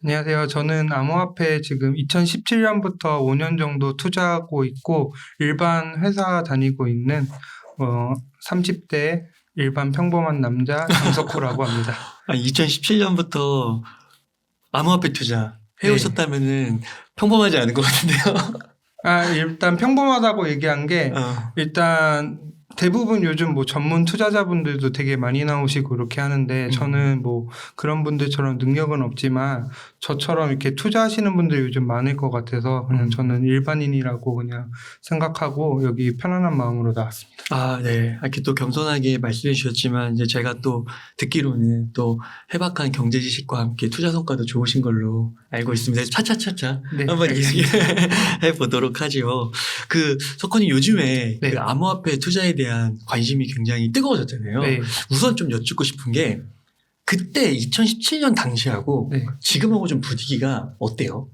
안녕하세요. 저는 암호화폐 지금 2017년부터 5년 정도 투자하고 있고 일반 회사 다니고 있는 30대 일반 평범한 남자 장석호라고 합니다. 2017년부터 암호화폐 투자 해오셨다면은 평범하지 않은 것 같은데요. 일단 평범하다고 얘기한 게 어. 일단 대부분 요즘 뭐 전문 투자자분들도 되게 많이 나오시고 그렇게 하는데 저는 뭐 그런 분들처럼 능력은 없지만 저처럼 이렇게 투자하시는 분들이 요즘 많을 것 같아서 그냥 저는 일반인이라고 그냥 생각하고 여기 편안한 마음으로 나왔습니다. 네. 이렇게 또 겸손하게 말씀해 주셨지만 이제 제가 또 듣기로는 또 해박한 경제 지식과 함께 투자 성과도 좋으신 걸로 알고 있습니다. 차차차차 네, 한번 알겠습니다. 이야기해 보도록 하죠. 석호님 요즘에 네. 그 암호화폐 투자에 대한 관심이 굉장히 뜨거워졌잖아요. 네. 우선 좀 여쭙고 싶은 게 그때 2017년 당시하고 네. 지금하고 좀 분위기가 어때요?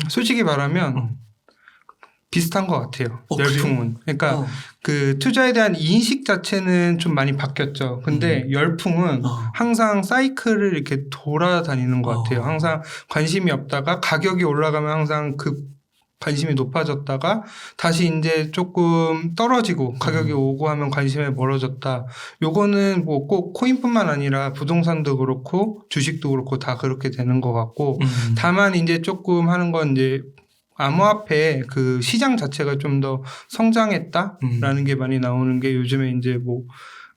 솔직히 말하면 비슷한 것 같아요. 열풍은. 그러니까 그 투자에 대한 인식 자체는 좀 많이 바뀌었죠. 근데 열풍은 항상 사이클을 이렇게 돌아다니는 것 같아요. 항상 관심이 없다가 가격이 올라가면 항상 그 관심이 높아졌다가 다시 이제 조금 떨어지고 가격이 오고 하면 관심이 멀어졌다. 요거는 뭐 꼭 코인뿐만 아니라 부동산도 그렇고 주식도 그렇고 다 그렇게 되는 것 같고 다만 이제 조금 하는 건 이제 암호화폐 그 시장 자체가 좀 더 성장했다라는 게 많이 나오는 게 요즘에 이제 뭐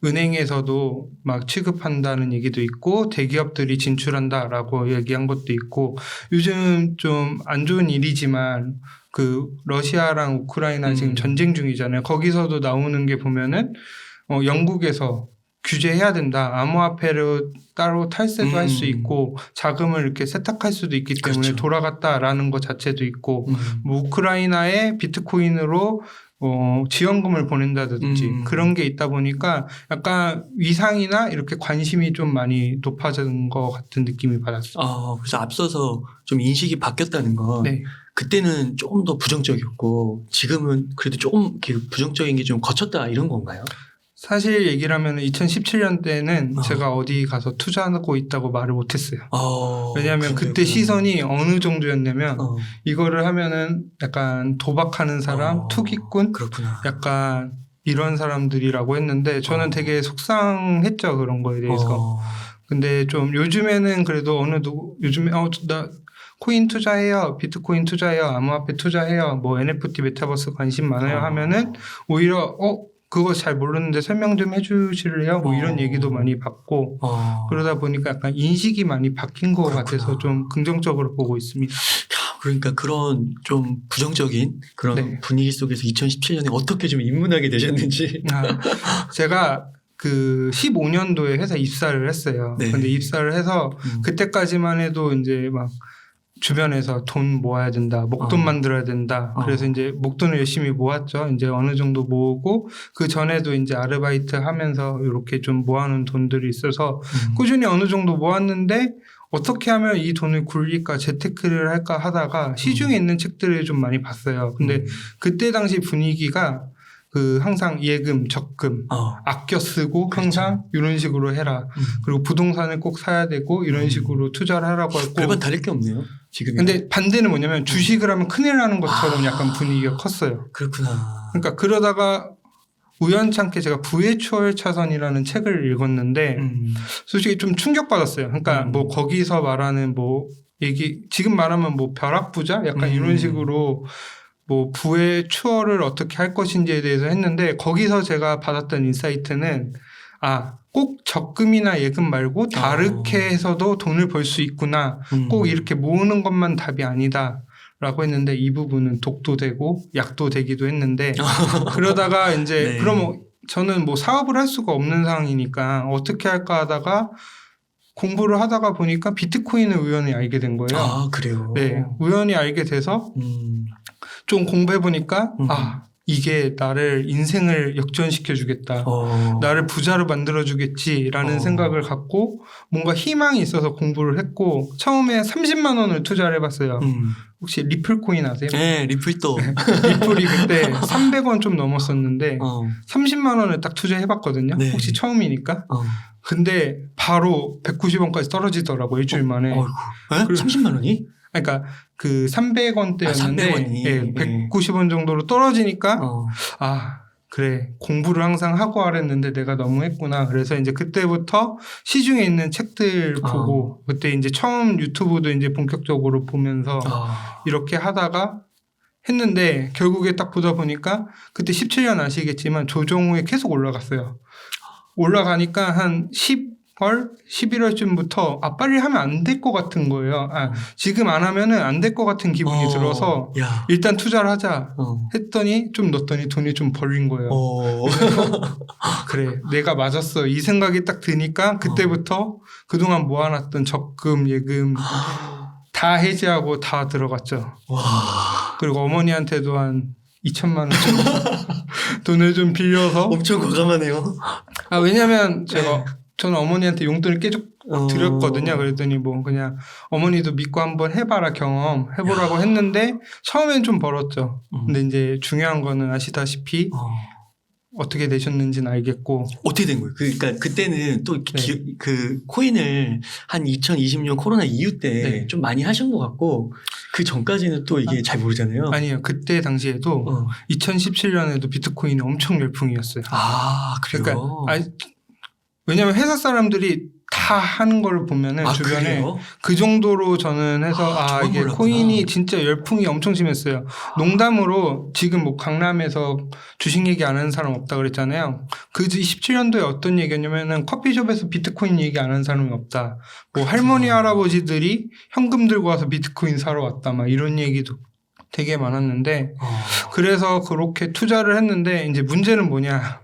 은행에서도 막 취급한다는 얘기도 있고 대기업들이 진출한다라고 얘기한 것도 있고 요즘 좀 안 좋은 일이지만 그 러시아랑 우크라이나 지금 전쟁 중이잖아요. 거기서도 나오는 게 보면은 영국에서 규제해야 된다. 암호화폐로 따로 탈세도 할 수 있고 자금을 이렇게 세탁할 수도 있기 때문에 그렇죠. 돌아갔다라는 것 자체도 있고 뭐 우크라이나에 비트코인으로 지원금을 보낸다든지 그런 게 있다 보니까 약간 위상이나 이렇게 관심이 좀 많이 높아진 것 같은 느낌이 받았어요. 그래서 앞서서 좀 인식이 바뀌었다는 건 네. 그때는 조금 더 부정적이었고 지금은 그래도 조금 부정적인 게 좀 거쳤다 이런 건가요? 사실 얘기를 하면 2017년 때는 제가 어디 가서 투자하고 있다고 말을 못했어요. 왜냐하면 그때 시선이 어느 정도였냐면 이거를 하면은 약간 도박하는 사람, 투기꾼, 그렇구나. 약간 이런 사람들이라고 했는데 저는 되게 속상했죠. 그런 거에 대해서. 근데 좀 요즘에는 그래도 요즘에 나 코인 투자해요. 비트코인 투자해요. 암호화폐 투자해요. 뭐 NFT 메타버스 관심 많아요 하면은 오히려 그거 잘 모르는데 설명 좀 해주실래요? 뭐 이런 얘기도 많이 받고 그러다 보니까 약간 인식이 많이 바뀐 것 같아서 좀 긍정적으로 보고 있습니다. 그러니까 그런 좀 부정적인 그런 분위기 속에서 2017년에 어떻게 좀 입문하게 되셨는지. 제가 그 15년도에 회사 입사를 했어요. 근데 입사를 해서 그때까지만 해도 이제 막 주변에서 돈 모아야 된다. 목돈 만들어야 된다. 그래서 이제 목돈을 열심히 모았죠. 이제 어느 정도 모으고 그 전에도 이제 아르바이트 하면서 이렇게 좀 모아놓은 돈들이 있어서 꾸준히 어느 정도 모았는데 어떻게 하면 이 돈을 굴릴까 재테크를 할까 하다가 시중에 있는 책들을 좀 많이 봤어요. 근데 그때 당시 분위기가 그 항상 예금, 적금, 아껴 쓰고 항상 이런 식으로 해라. 그리고 부동산을 꼭 사야 되고 이런 식으로 투자를 하라고 했고. 별반 다를 게 없네요. 지금. 근데 반대는 뭐냐면 주식을 하면 큰일 나는 것처럼 약간 분위기가 컸어요. 그렇구나. 그러니까 그러다가 우연찮게 제가 부의 추월 차선이라는 책을 읽었는데 솔직히 좀 충격받았어요. 그러니까 뭐 거기서 말하는 뭐 지금 말하면 뭐 벼락부자 약간 이런 식으로 뭐 부의 추월을 어떻게 할 것인지에 대해서 했는데 거기서 제가 받았던 인사이트는 꼭 적금이나 예금 말고 다르게 해서도 돈을 벌 수 있구나. 꼭 이렇게 모으는 것만 답이 아니다. 라고 했는데 이 부분은 독도 되고 약도 되기도 했는데 그러다가 이제 그러면 저는 뭐 사업을 할 수가 없는 상황이니까 어떻게 할까 하다가 공부를 하다가 보니까 비트코인을 우연히 알게 된 거예요. 그래요? 네. 우연히 알게 돼서 좀 공부해 보니까 이게 나를 인생을 역전시켜 주겠다. 나를 부자로 만들어 주겠지라는 생각을 갖고 뭔가 희망이 있어서 공부를 했고 처음에 30만 원을 투자를 해봤어요. 혹시 리플 코인 아세요? 네, 리플도. 리플이 그때 300원 좀 넘었었는데 30만 원을 딱 투자해봤거든요. 혹시 처음이니까. 근데 바로 190원까지 떨어지더라고요. 일주일 만에. 어이구. 에? 30만 원이? 그러니까 그 300원대였는데 300원이. 예, 190원 정도로 떨어지니까 그래 공부를 항상 하고 하랬는데 내가 너무 했구나. 그래서 이제 그때부터 시중에 있는 책들 보고 그때 이제 처음 유튜브도 이제 본격적으로 보면서 이렇게 하다가 했는데 결국에 딱 보다 보니까 그때 17년 아시겠지만 조정후에 계속 올라갔어요. 올라가니까 한 10월, 11월쯤부터 빨리 하면 안 될 것 같은 거예요. 지금 안 하면은 안 될 것 같은 기분이 들어서 일단 투자를 하자 했더니 좀 넣었더니 돈이 좀 벌린 거예요. 그래 내가 맞았어 이 생각이 딱 드니까 그때부터 그동안 모아놨던 적금, 예금 다 해지하고 다 들어갔죠. 그리고 어머니한테도 한 2천만 원 정도 돈을 좀 빌려서 엄청 과감하네요. 왜냐면 저는 어머니한테 용돈을 계속 드렸거든요. 그랬더니 뭐 그냥 어머니도 믿고 한번 해봐라 경험 해보라고 했는데 처음엔 좀 벌었죠. 근데 이제 중요한 거는 아시다시피 어떻게 되셨는지는 알겠고 어떻게 된 거예요? 그러니까 그때는 또 그 코인을 한 2020년 코로나 이후 때 좀 많이 하신 것 같고 그 전까지는 또 이게 잘 모르잖아요. 아니요. 그때 당시에도 2017년에도 비트코인이 엄청 열풍이었어요. 그래요? 그러니까 왜냐면 회사 사람들이 다 하는 걸 보면은 주변에 그래요? 그 정도로 저는 해서 이게 몰랐구나. 코인이 진짜 열풍이 엄청 심했어요. 농담으로 지금 뭐 강남에서 주식 얘기 안 하는 사람 없다 그랬잖아요. 그 17년도에 어떤 얘기였냐면은 커피숍에서 비트코인 얘기 안 하는 사람이 없다. 뭐 할머니 할아버지들이 현금 들고 와서 비트코인 사러 왔다. 막 이런 얘기도 되게 많았는데 그래서 그렇게 투자를 했는데 이제 문제는 뭐냐.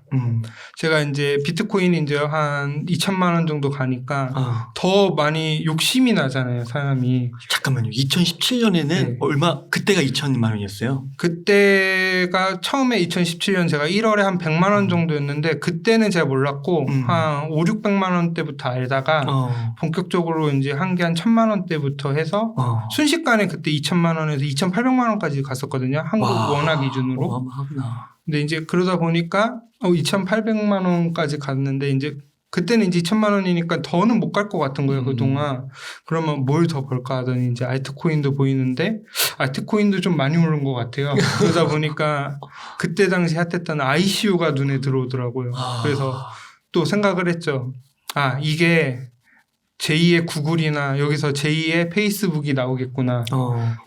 제가 이제 비트코인이 이제 한 2천만 원 정도 가니까 더 많이 욕심이 나잖아요, 사람이. 잠깐만요. 2017년에는 그때가 2천만 원이었어요? 그때가 처음에 2017년 제가 1월에 한 100만 원 정도였는데 그때는 제가 몰랐고 한 5, 600만 원대부터 알다가 본격적으로 이제 한 게 한 1,000만 원대부터 해서 순식간에 그때 2천만 원에서 2,800만 원까지 갔었거든요. 한국 원화 기준으로. 어마어마하구나. 근데 이제 그러다 보니까 2,800만 원까지 갔는데 이제 그때는 이제 2천만 원이니까 더는 못 갈 것 같은 거예요, 그동안. 그러면 뭘 더 벌까 하더니 이제 알트코인도 보이는데 알트코인도 좀 많이 오른 것 같아요. 그러다 보니까 그때 당시 핫했던 ICO가 눈에 들어오더라고요. 그래서 또 생각을 했죠. 이게 제2의 구글이나 여기서 제2의 페이스북이 나오겠구나.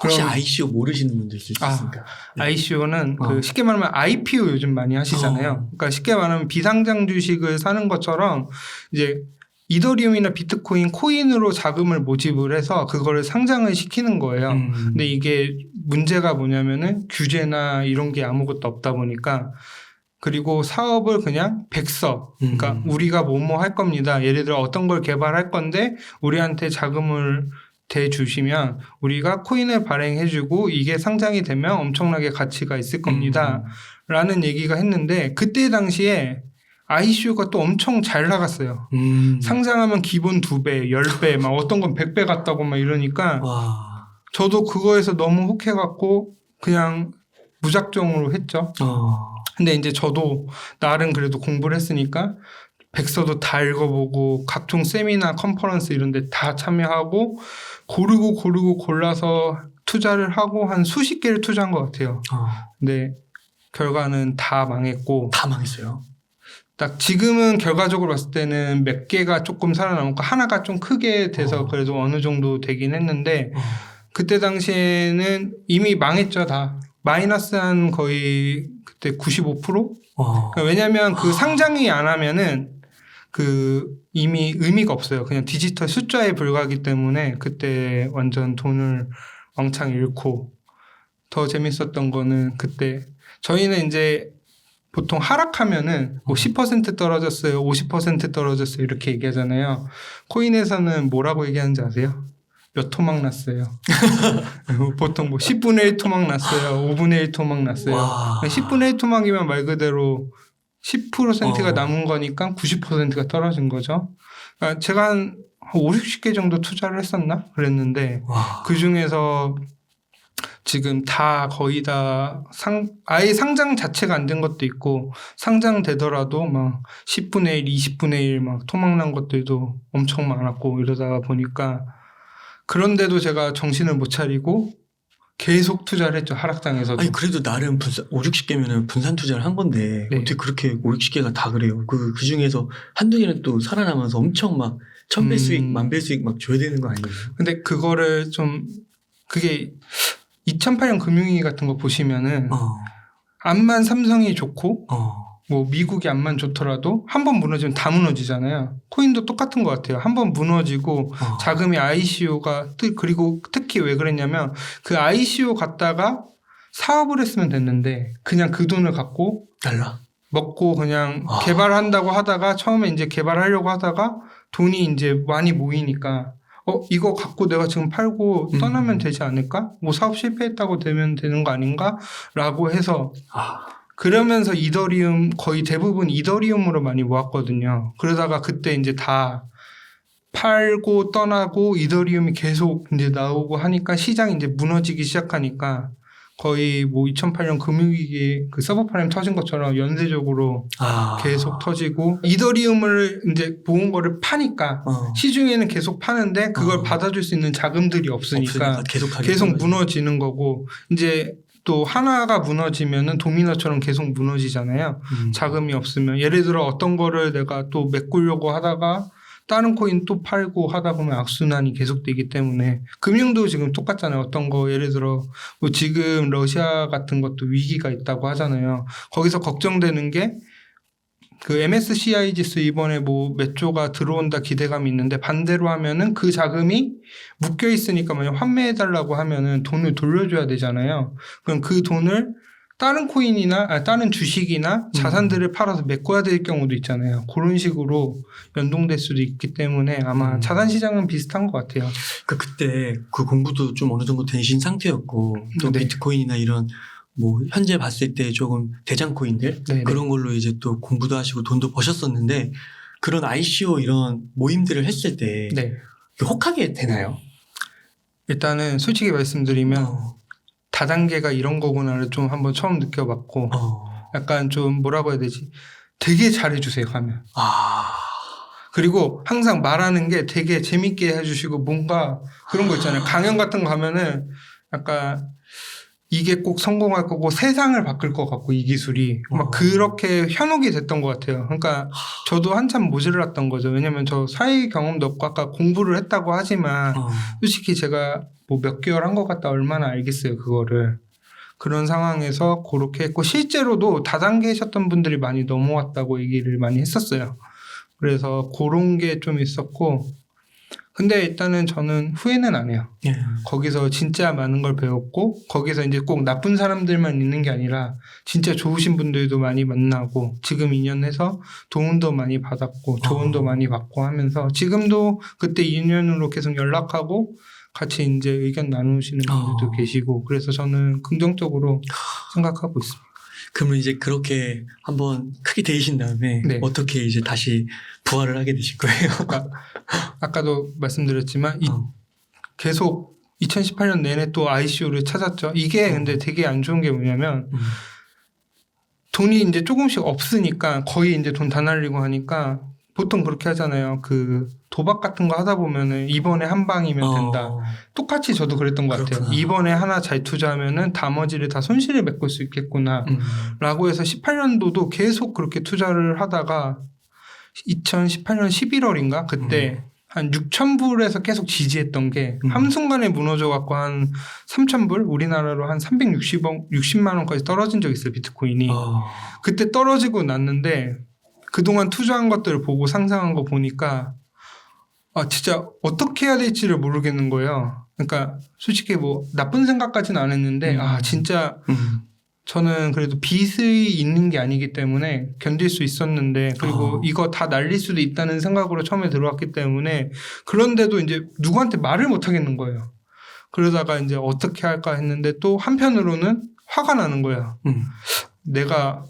혹시 그럼, ICO 모르시는 분들 있을 수 있습니까? ICO는 그 쉽게 말하면 IPO 요즘 많이 하시잖아요. 그러니까 쉽게 말하면 비상장 주식을 사는 것처럼 이제 이더리움이나 비트코인, 코인으로 자금을 모집을 해서 그거를 상장을 시키는 거예요. 근데 이게 문제가 뭐냐면은 규제나 이런 게 아무것도 없다 보니까 그리고 사업을 그냥 백서. 그러니까 우리가 뭐뭐 할 겁니다. 예를 들어 어떤 걸 개발할 건데 우리한테 자금을 대주시면 우리가 코인을 발행해주고 이게 상장이 되면 엄청나게 가치가 있을 겁니다. 라는 얘기가 했는데 그때 당시에 ICO가 또 엄청 잘 나갔어요. 상장하면 기본 2배, 10배, 막 어떤 건 100배 같다고 막 이러니까 저도 그거에서 너무 혹해갖고 그냥 무작정으로 했죠. 근데 이제 저도 나름 그래도 공부를 했으니까 백서도 다 읽어보고 각종 세미나 컨퍼런스 이런 데 다 참여하고 고르고 골라서 투자를 하고 한 수십 개를 투자한 것 같아요. 근데 결과는 다 망했고. 다 망했어요? 딱 지금은 결과적으로 봤을 때는 몇 개가 조금 살아남고 하나가 좀 크게 돼서 그래도 어느 정도 되긴 했는데 그때 당시에는 이미 망했죠, 다. 마이너스 한 거의 그때 95%? 그러니까 왜냐면 그 상장이 안 하면은 그 이미 의미가 없어요. 그냥 디지털 숫자에 불과하기 때문에 그때 완전 돈을 왕창 잃고 더 재밌었던 거는 그때 저희는 이제 보통 하락하면은 뭐 10% 떨어졌어요. 50% 떨어졌어요. 이렇게 얘기하잖아요. 코인에서는 뭐라고 얘기하는지 아세요? 몇 토막 났어요. 보통 뭐 10분의 1 토막 났어요. 5분의 1 토막 났어요. 10분의 1 토막이면 말 그대로 10%가 남은 거니까 90%가 떨어진 거죠. 그러니까 제가 한 5, 60개 정도 투자를 했었나? 그랬는데 그 중에서 지금 다 거의 다 아예 상장 자체가 안 된 것도 있고 상장되더라도 막 10분의 1, 20분의 1 막 토막난 것들도 엄청 많았고 이러다가 보니까 그런데도 제가 정신을 못 차리고 계속 투자를 했죠. 하락장에서도. 아니 그래도 나름 5, 60개면은 분산 투자를 한 건데 네. 어떻게 그렇게 5, 60개가 다 그래요. 그 중에서 한두 개는 또 살아남아서 엄청 막 1000배 수익, 10,000배 수익 막 줘야 되는 거 아니에요? 근데 그거를 좀 그게 2008년 금융위기 같은 거 보시면은 암만 삼성이 좋고 뭐 미국이 암만 좋더라도 한 번 무너지면 다 무너지잖아요. 코인도 똑같은 것 같아요. 한 번 무너지고 자금이 ICO가 그리고 특히 왜 그랬냐면 그 ICO 갔다가 사업을 했으면 됐는데 그냥 그 돈을 갖고 달라. 먹고 그냥 개발한다고 하다가 처음에 이제 개발하려고 하다가 돈이 이제 많이 모이니까 이거 갖고 내가 지금 팔고 떠나면 되지 않을까? 뭐 사업 실패했다고 되면 되는 거 아닌가? 라고 해서 그러면서 이더리움 거의 대부분 이더리움으로 많이 모았거든요. 그러다가 그때 이제 다 팔고 떠나고 이더리움이 계속 이제 나오고 하니까 시장이 이제 무너지기 시작하니까 거의 뭐 2008년 금융위기 그 서브프라임 터진 것처럼 연쇄적으로 계속 터지고 이더리움을 이제 모은 거를 파니까 시중에는 계속 파는데 그걸 받아줄 수 있는 자금들이 없으니까 계속 무너지는 거고 이제 또 하나가 무너지면은 도미노처럼 계속 무너지잖아요. 자금이 없으면 예를 들어 어떤 거를 내가 또 메꾸려고 하다가 다른 코인 또 팔고 하다 보면 악순환이 계속되기 때문에 금융도 지금 똑같잖아요. 어떤 거 예를 들어 뭐 지금 러시아 같은 것도 위기가 있다고 하잖아요. 거기서 걱정되는 게 그 MSCI 지수 이번에 뭐 몇 조가 들어온다 기대감이 있는데 반대로 하면은 그 자금이 묶여 있으니까 만약 환매해달라고 하면은 돈을 돌려줘야 되잖아요. 그럼 그 돈을 다른 코인이나 다른 주식이나 자산들을 팔아서 메꿔야 될 경우도 있잖아요. 그런 식으로 연동될 수도 있기 때문에 아마 자산 시장은 비슷한 것 같아요. 그때 그 공부도 좀 어느 정도 되신 상태였고 또 비트코인이나 이런 뭐 현재 봤을 때 조금 대장 코인들 그런 걸로 이제 또 공부도 하시고 돈도 버셨었는데 그런 ICO 이런 모임들을 했을 때 혹하게 되나요? 일단은 솔직히 말씀드리면 다단계가 이런 거구나를 좀 한번 처음 느껴봤고 약간 좀 뭐라고 해야 되지? 되게 잘해주세요 가면. 그리고 항상 말하는 게 되게 재밌게 해주시고 뭔가 그런 거 있잖아요. 강연 같은 거 가면은 약간 이게 꼭 성공할 거고 세상을 바꿀 것 같고 이 기술이 막 그렇게 현혹이 됐던 것 같아요. 그러니까 저도 한참 모질랐던 거죠. 왜냐면 저 사회 경험도 없고 아까 공부를 했다고 하지만 솔직히 제가 뭐 몇 개월 한 것 같다 얼마나 알겠어요 그거를. 그런 상황에서 그렇게 했고 실제로도 다단계셨던 분들이 많이 넘어왔다고 얘기를 많이 했었어요. 그래서 그런 게 좀 있었고 근데 일단은 저는 후회는 안 해요. 거기서 진짜 많은 걸 배웠고 거기서 이제 꼭 나쁜 사람들만 있는 게 아니라 진짜 좋으신 분들도 많이 만나고 지금 인연해서 도움도 많이 받았고 조언도 많이 받고 하면서 지금도 그때 인연으로 계속 연락하고 같이 이제 의견 나누시는 분들도 계시고 그래서 저는 긍정적으로 생각하고 있습니다. 그러면 이제 그렇게 한번 크게 데이신 다음에 어떻게 이제 다시 부활을 하게 되실 거예요? 아까도 말씀드렸지만 계속 2018년 내내 또 ICO를 찾았죠. 이게 근데 되게 안 좋은 게 뭐냐면 돈이 이제 조금씩 없으니까 거의 이제 돈 다 날리고 하니까 보통 그렇게 하잖아요. 그 도박 같은 거 하다 보면은 이번에 한 방이면 된다. 똑같이 저도 그랬던 것 같아요. 이번에 하나 잘 투자하면은 나머지를 다 손실을 메꿀 수 있겠구나. 라고 해서 18년도도 계속 그렇게 투자를 하다가 2018년 11월인가? 그때 한 6,000불에서 계속 지지했던 게 한순간에 무너져 갖고 한 3,000불? 우리나라로 한 360만 원까지 떨어진 적이 있어요. 비트코인이. 그때 떨어지고 났는데 그동안 투자한 것들을 보고 상상한 거 보니까 진짜 어떻게 해야 될지를 모르겠는 거예요. 그러니까 솔직히 뭐 나쁜 생각까지는 안 했는데 진짜 저는 그래도 빚이 있는 게 아니기 때문에 견딜 수 있었는데 그리고 이거 다 날릴 수도 있다는 생각으로 처음에 들어왔기 때문에 그런데도 이제 누구한테 말을 못 하겠는 거예요. 그러다가 이제 어떻게 할까 했는데 또 한편으로는 화가 나는 거예요. 내가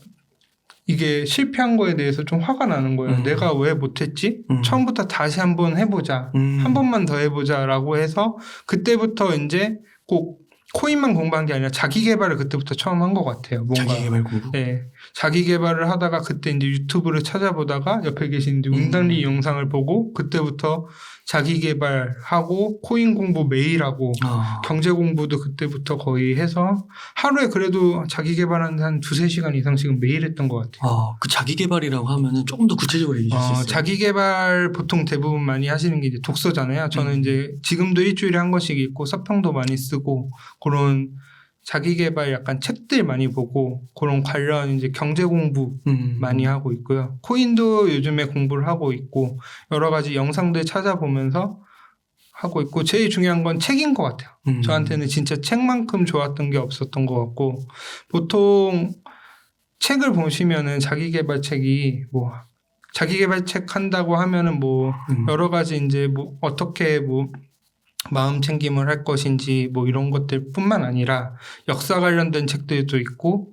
이게 실패한 거에 대해서 좀 화가 나는 거예요. 내가 왜 못했지? 처음부터 다시 한번 해보자. 한 번만 더 해보자 라고 해서 그때부터 이제 꼭 코인만 공부한 게 아니라 자기 개발을 그때부터 처음 한 것 같아요. 뭔가. 자기 개발 공부. 네. 자기 개발을 하다가 그때 이제 유튜브를 찾아보다가 옆에 계신 이제 운달리 영상을 보고 그때부터 자기 개발하고 코인 공부 매일 하고 경제 공부도 그때부터 거의 해서 하루에 그래도 자기 개발한 한 2-3시간 이상씩은 매일 했던 것 같아요. 그 자기 개발이라고 하면은 조금 더 구체적으로 얘기해 주실 수 있어요? 자기 개발 보통 대부분 많이 하시는 게 이제 독서잖아요. 저는 이제 지금도 일주일에 한 권씩 읽고 서평도 많이 쓰고 그런 자기 개발 약간 책들 많이 보고 그런 관련 이제 경제 공부 많이 하고 있고요. 코인도 요즘에 공부를 하고 있고 여러 가지 영상들 찾아보면서 하고 있고 제일 중요한 건 책인 것 같아요. 저한테는 진짜 책만큼 좋았던 게 없었던 것 같고 보통 책을 보시면은 자기 개발 책이 뭐 자기 개발 책 한다고 하면은 뭐 여러 가지 이제 뭐 어떻게 뭐 마음 챙김을 할 것인지 뭐 이런 것들 뿐만 아니라 역사 관련된 책들도 있고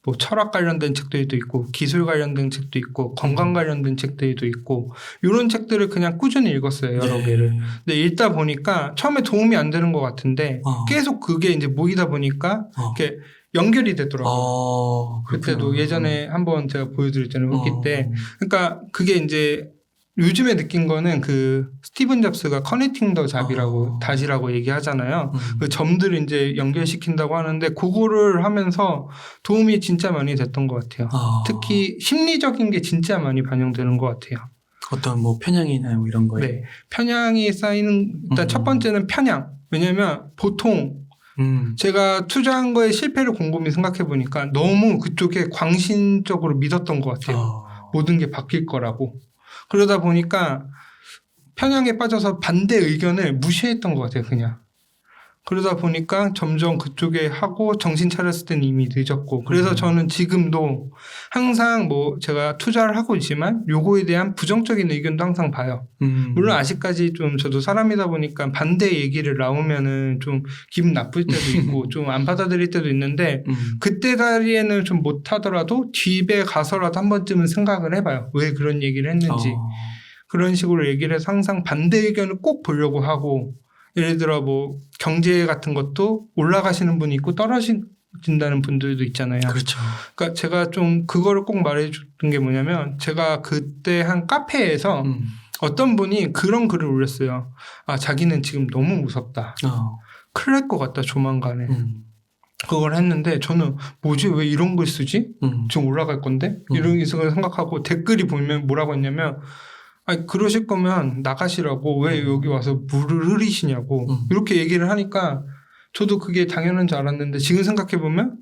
뭐 철학 관련된 책들도 있고 기술 관련된 책도 있고 건강 관련된 책들도 있고 이런 책들을 그냥 꾸준히 읽었어요. 여러 개를. 근데 읽다 보니까 처음에 도움이 안 되는 것 같은데 계속 그게 이제 모이다 보니까 이렇게 연결이 되더라고요. 그때도 예전에 한번 제가 보여드렸잖아요. 후기 때. 그러니까 그게 이제 요즘에 느낀 거는 그 스티븐 잡스가 커넥팅 더 잡이라고 다시라고 얘기하잖아요. 그 점들을 이제 연결시킨다고 하는데 그거를 하면서 도움이 진짜 많이 됐던 것 같아요. 특히 심리적인 게 진짜 많이 반영되는 것 같아요. 어떤 뭐 편향이나 뭐 이런 거에. 네, 편향이 쌓이는 일단 첫 번째는 편향. 왜냐하면 보통 제가 투자한 거에 실패를 곰곰이 생각해 보니까 너무 그쪽에 광신적으로 믿었던 것 같아요. 모든 게 바뀔 거라고. 그러다 보니까 편향에 빠져서 반대 의견을 무시했던 것 같아요, 그냥. 그러다 보니까 점점 그쪽에 하고 정신 차렸을 때는 이미 늦었고. 그래서 저는 지금도 항상 뭐 제가 투자를 하고 있지만 요거에 대한 부정적인 의견도 항상 봐요. 물론 아직까지 좀 저도 사람이다 보니까 반대 얘기를 나오면은 좀 기분 나쁠 때도 있고 좀 안 받아들일 때도 있는데 그때 다리에는 좀 못하더라도 뒤에 가서라도 한 번쯤은 생각을 해봐요. 왜 그런 얘기를 했는지. 그런 식으로 얘기를 해서 항상 반대 의견을 꼭 보려고 하고 예를 들어 뭐 경제 같은 것도 올라가시는 분이 있고 떨어진다는 분들도 있잖아요. 그렇죠. 그러니까 제가 좀 그거를 꼭 말해줬던 게 뭐냐면 제가 그때 한 카페에서 어떤 분이 그런 글을 올렸어요. 아, 자기는 지금 너무 무섭다. 큰일 날 것 같다, 조만간에. 그걸 했는데 저는 뭐지? 왜 이런 글 쓰지? 지금 올라갈 건데? 이런 생각하고 댓글이 보면 뭐라고 했냐면 아니, 그러실 거면 나가시라고 왜 여기 와서 물을 흐리시냐고 이렇게 얘기를 하니까 저도 그게 당연한 줄 알았는데 지금 생각해보면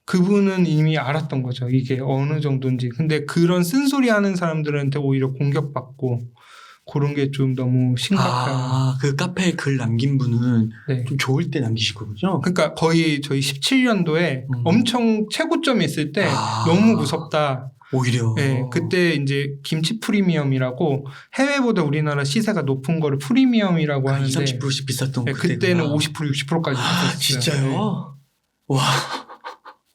그분은 이미 알았던 거죠. 이게 어느 정도인지. 근데 그런 쓴소리 하는 사람들한테 오히려 공격받고 그런 게 좀 너무 심각한. 그 카페에 글 남긴 분은 네. 좀 좋을 때 남기신 거군요. 그러니까 거의 저희 17년도에 엄청 최고점이 있을 때 너무 무섭다. 오히려. 네, 그때 이제 김치 프리미엄이라고 해외보다 우리나라 시세가 높은 거를 프리미엄이라고 하는데 20-30%씩 비쌌던 네, 그때는 50%, 60%까지 비쌌어요. 진짜요? 네. 와.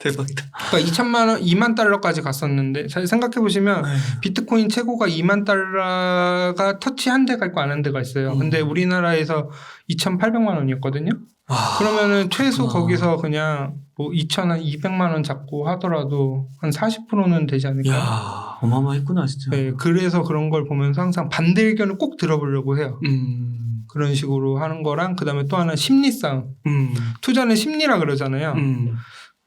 대박이다. 그러니까 2천만 원, 2만 달러까지 갔었는데 사실 생각해 보시면 비트코인 최고가 2만 달러가 터치한 데가 있고 안 한 데가 있어요. 근데 우리나라에서 2,800만 원이었거든요. 그러면은 최소 거기서 그냥 뭐 2,200만 원 잡고 하더라도 한 40%는 되지 않을까요? 야, 어마어마했구나 진짜. 네, 그래서 그런 걸 보면서 항상 반대 의견을 꼭 들어보려고 해요. 그런 식으로 하는 거랑 그다음에 또 하나 심리 싸움. 투자는 심리라 그러잖아요.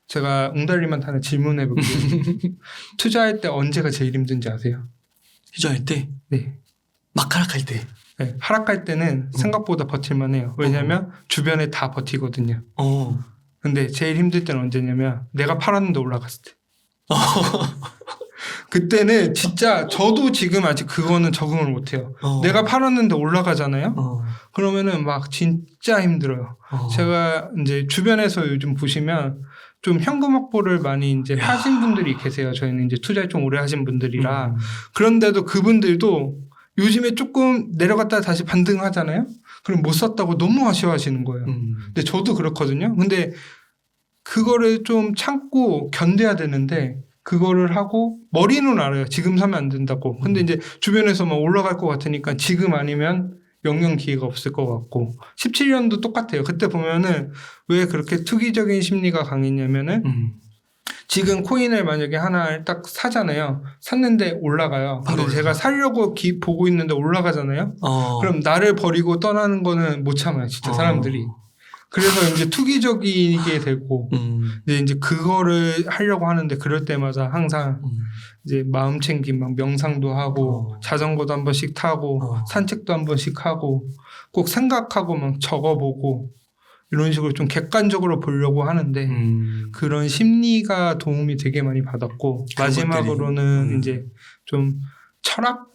제가 웅달님한테 하나 질문해 볼게요. 투자할 때 언제가 제일 힘든지 아세요? 투자할 때? 네. 막 하락할 때. 네, 하락할 때는 생각보다 버틸만 해요. 왜냐하면 주변에 다 버티거든요. 근데 제일 힘들 때는 언제냐면 내가 팔았는데 올라갔을 때. 그때는 진짜 저도 지금 아직 그거는 적응을 못해요. 내가 팔았는데 올라가잖아요. 그러면은 막 진짜 힘들어요. 제가 이제 주변에서 요즘 보시면 좀 현금 확보를 많이 이제 하신 분들이 계세요. 저희는 이제 투자를 좀 오래 하신 분들이라. 그런데도 그분들도 요즘에 조금 내려갔다가 다시 반등하잖아요. 그럼 못 샀다고 너무 아쉬워하시는 거예요. 근데 저도 그렇거든요. 근데 그거를 좀 참고 견뎌야 되는데 그거를 하고 머리는 알아요. 지금 사면 안 된다고. 근데 이제 주변에서 막 올라갈 것 같으니까 지금 아니면 영영 기회가 없을 것 같고 17년도 똑같아요. 그때 보면은 왜 그렇게 투기적인 심리가 강했냐면은 지금 코인을 만약에 하나 딱 사잖아요. 샀는데 올라가요. 근데 제가 사려고 보고 있는데 올라가잖아요. 그럼 나를 버리고 떠나는 거는 못 참아요. 진짜 사람들이. 그래서 이제 투기적이게 되고 이제 그거를 하려고 하는데 그럴 때마다 항상 이제 마음 챙김 막 명상도 하고 자전거도 한 번씩 타고 산책도 한 번씩 하고 꼭 생각하고 막 적어보고 이런 식으로 좀 객관적으로 보려고 하는데 그런 심리가 도움이 되게 많이 받았고 마지막으로는 이제 좀 철학?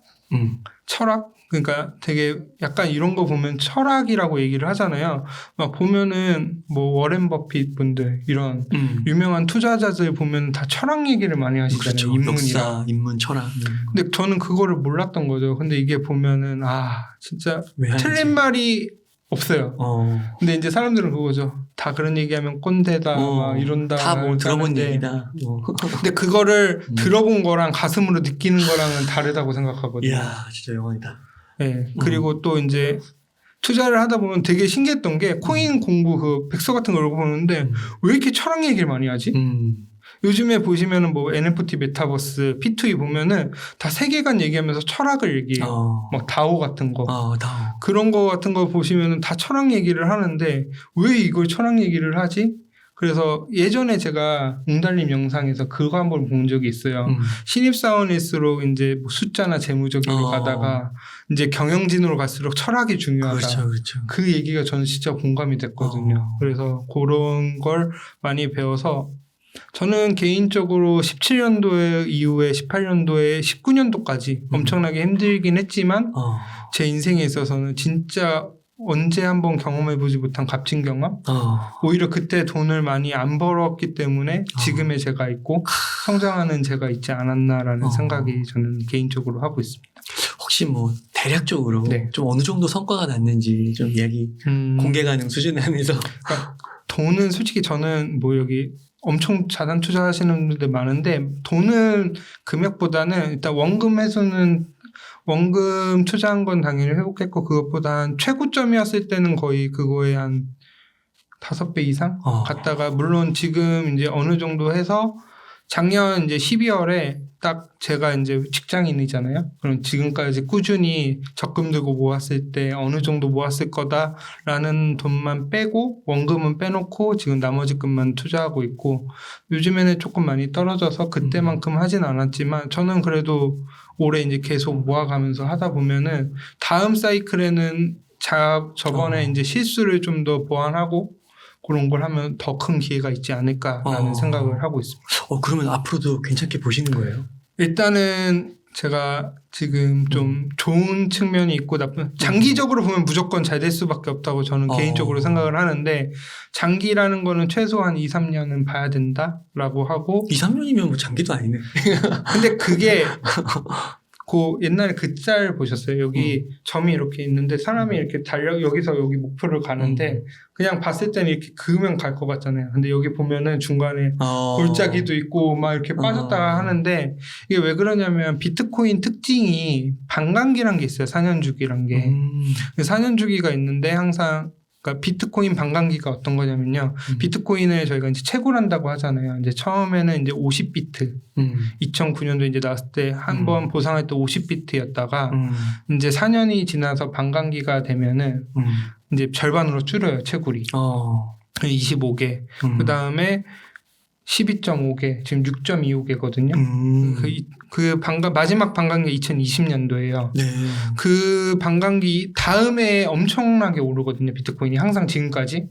그러니까 되게 약간 이런 거 보면 철학이라고 얘기를 하잖아요. 막 보면은 뭐 워렌 버핏 분들 이런 유명한 투자자들 보면 다 철학 얘기를 많이 하시잖아요. 그렇죠. 인문이랑. 역사, 인문, 철학. 근데 저는 그거를 몰랐던 거죠. 근데 이게 보면은 진짜 틀린 말이 없어요. 근데 이제 사람들은 그거죠. 다 그런 얘기하면 꼰대다, 막 이런다. 다 뭐 들어본 얘기다. 근데 그거를 들어본 거랑 가슴으로 느끼는 거랑은 다르다고 생각하거든요. 이야, 진짜 영원이다. 네. 그리고 또 이제 투자를 하다 보면 되게 신기했던 게 코인 공부 그 백서 같은 걸 보는데 왜 이렇게 철학 얘기를 많이 하지? 요즘에 보시면은 뭐 NFT 메타버스, P2E 보면은 다 세계관 얘기하면서 철학을 얘기해요. 막 다오 같은 거. 다오. 그런 거 같은 거 보시면은 다 철학 얘기를 하는데 왜 이걸 철학 얘기를 하지? 그래서 예전에 제가 웅달님 영상에서 그거 한번 본 적이 있어요. 신입사원일수록 이제 뭐 숫자나 재무적으로 가다가 이제 경영진으로 갈수록 철학이 중요하다. 그렇죠. 그 얘기가 저는 진짜 공감이 됐거든요. 그래서 그런 걸 많이 배워서 저는 개인적으로 17년도에 이후에 18년도에 19년도까지 엄청나게 힘들긴 했지만 제 인생에 있어서는 진짜 언제 한번 경험해보지 못한 값진 경험? 오히려 그때 돈을 많이 안 벌었기 때문에 지금의 제가 있고 성장하는 제가 있지 않았나라는 생각이 저는 개인적으로 하고 있습니다. 혹시 뭐 대략적으로 좀 어느 정도 성과가 났는지 좀 이야기 공개 가능 수준에 한해서 그러니까 돈은 솔직히 저는 뭐 여기 엄청 자산 투자하시는 분들 많은데 돈은 금액보다는 일단 원금 투자한 건 당연히 회복했고 그것보다 한 최고점이었을 때는 거의 그거에 한 5배 이상 갔다가 물론 지금 이제 어느 정도 해서 작년 이제 12월에 딱 제가 이제 직장인이잖아요. 그럼 지금까지 꾸준히 적금 들고 모았을 때 어느 정도 모았을 거다라는 돈만 빼고 원금은 빼놓고 지금 나머지 금만 투자하고 있고 요즘에는 조금 많이 떨어져서 그때만큼 하진 않았지만 저는 그래도 올해 이제 계속 모아가면서 하다 보면은 다음 사이클에는 저번에 이제 실수를 좀 더 보완하고 그런 걸 하면 더 큰 기회가 있지 않을까라는 생각을 하고 있습니다. 그러면 앞으로도 괜찮게 보시는 거예요? 일단은 제가 지금 좀 좋은 측면이 있고 나쁜 장기적으로 보면 무조건 잘 될 수밖에 없다고 저는 개인적으로 생각을 하는데 장기라는 거는 최소한 2, 3년은 봐야 된다라고 하고 2, 3년이면 뭐 장기도 아니네. 근데 그게 그 옛날에 그 짤 보셨어요? 여기 점이 이렇게 있는데 사람이 이렇게 여기서 여기 목표를 가는데 그냥 봤을 때는 이렇게 그으면 갈 것 같잖아요. 근데 여기 보면은 중간에 골짜기도 있고 막 이렇게 빠졌다가 하는데 이게 왜 그러냐면 비트코인 특징이 반감기란 게 있어요. 4년 주기란 게. 4년 주기가 있는데 항상 그러니까 비트코인 반감기가 어떤 거냐면요. 비트코인을 저희가 이제 채굴한다고 하잖아요. 이제 처음에는 이제 50비트. 2009년도 이제 나왔을 때 한 번 보상할 때 50비트였다가 이제 4년이 지나서 반감기가 되면은 이제 절반으로 줄여요. 채굴이. 25개. 그 다음에 12.5개. 지금 6.25개거든요. 마지막 반감기 2020년도예요. 네. 그 반감기 다음에 엄청나게 오르거든요. 비트코인이 항상 지금까지.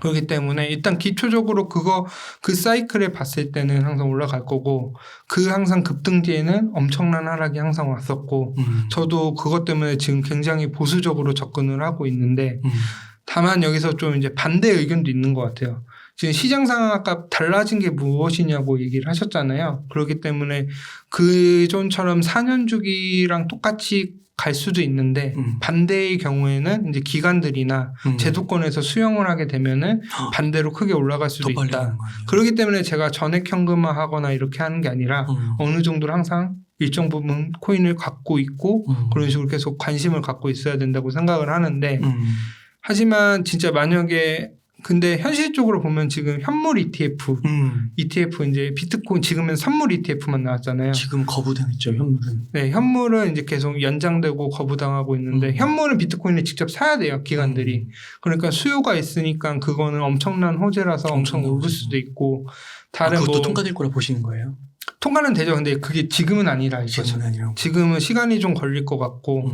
그렇기 때문에 일단 기초적으로 그 사이클에 봤을 때는 항상 올라갈 거고 항상 급등 뒤에는 엄청난 하락이 항상 왔었고 저도 그것 때문에 지금 굉장히 보수적으로 접근을 하고 있는데 다만 여기서 좀 이제 반대 의견도 있는 것 같아요. 지금 시장 상한가 달라진 게 무엇이냐고 얘기를 하셨잖아요. 그렇기 때문에 그전처럼 4년 주기랑 똑같이 갈 수도 있는데 반대의 경우에는 이제 기관들이나 제도권에서 수용을 하게 되면은 반대로 크게 올라갈 수도 있다. 그렇기 때문에 제가 전액 현금화하거나 이렇게 하는 게 아니라 어느 정도로 항상 일정 부분 코인을 갖고 있고 그런 식으로 계속 관심을 갖고 있어야 된다고 생각을 하는데 하지만 진짜 만약에 근데 현실적으로 보면 지금 현물 ETF 이제 비트코인 지금은 선물 ETF만 나왔잖아요. 지금 거부당했죠 현물은. 네, 현물은 이제 계속 연장되고 거부당하고 있는데 현물은 비트코인을 직접 사야 돼요 기관들이. 그러니까 수요가 있으니까 그거는 엄청난 호재라서 엄청 오를 수도 있고 다른 그것도 뭐 통과될 거라 보시는 거예요? 통과는 되죠. 근데 그게 지금은 아니라 이거죠. 지금은 시간이 좀 걸릴 것 같고.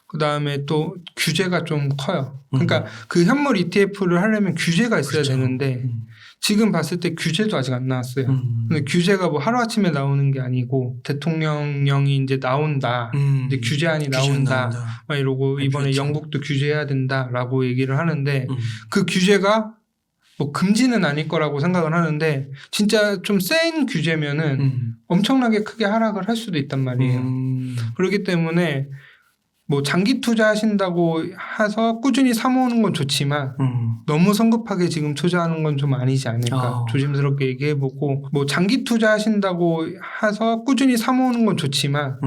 그다음에 또 규제가 좀 커요. 그러니까 그 현물 ETF를 하려면 규제가 있어야 그렇죠. 되는데 지금 봤을 때 규제도 아직 안 나왔어요. 근데 규제가 뭐 하루아침에 나오는 게 아니고 대통령령이 이제 나온다. 이제 규제안이 나온다. 막 이러고 이번에 그렇죠. 영국도 규제해야 된다라고 얘기를 하는데 그 규제가 뭐 금지는 아닐 거라고 생각을 하는데 진짜 좀 센 규제면은 엄청나게 크게 하락을 할 수도 있단 말이에요. 그렇기 때문에 뭐 장기 투자하신다고 해서 꾸준히 사모으는 건 좋지만 너무 성급하게 지금 투자하는 건 좀 아니지 않을까 조심스럽게 얘기해보고 뭐 장기 투자하신다고 해서 꾸준히 사모으는 건 좋지만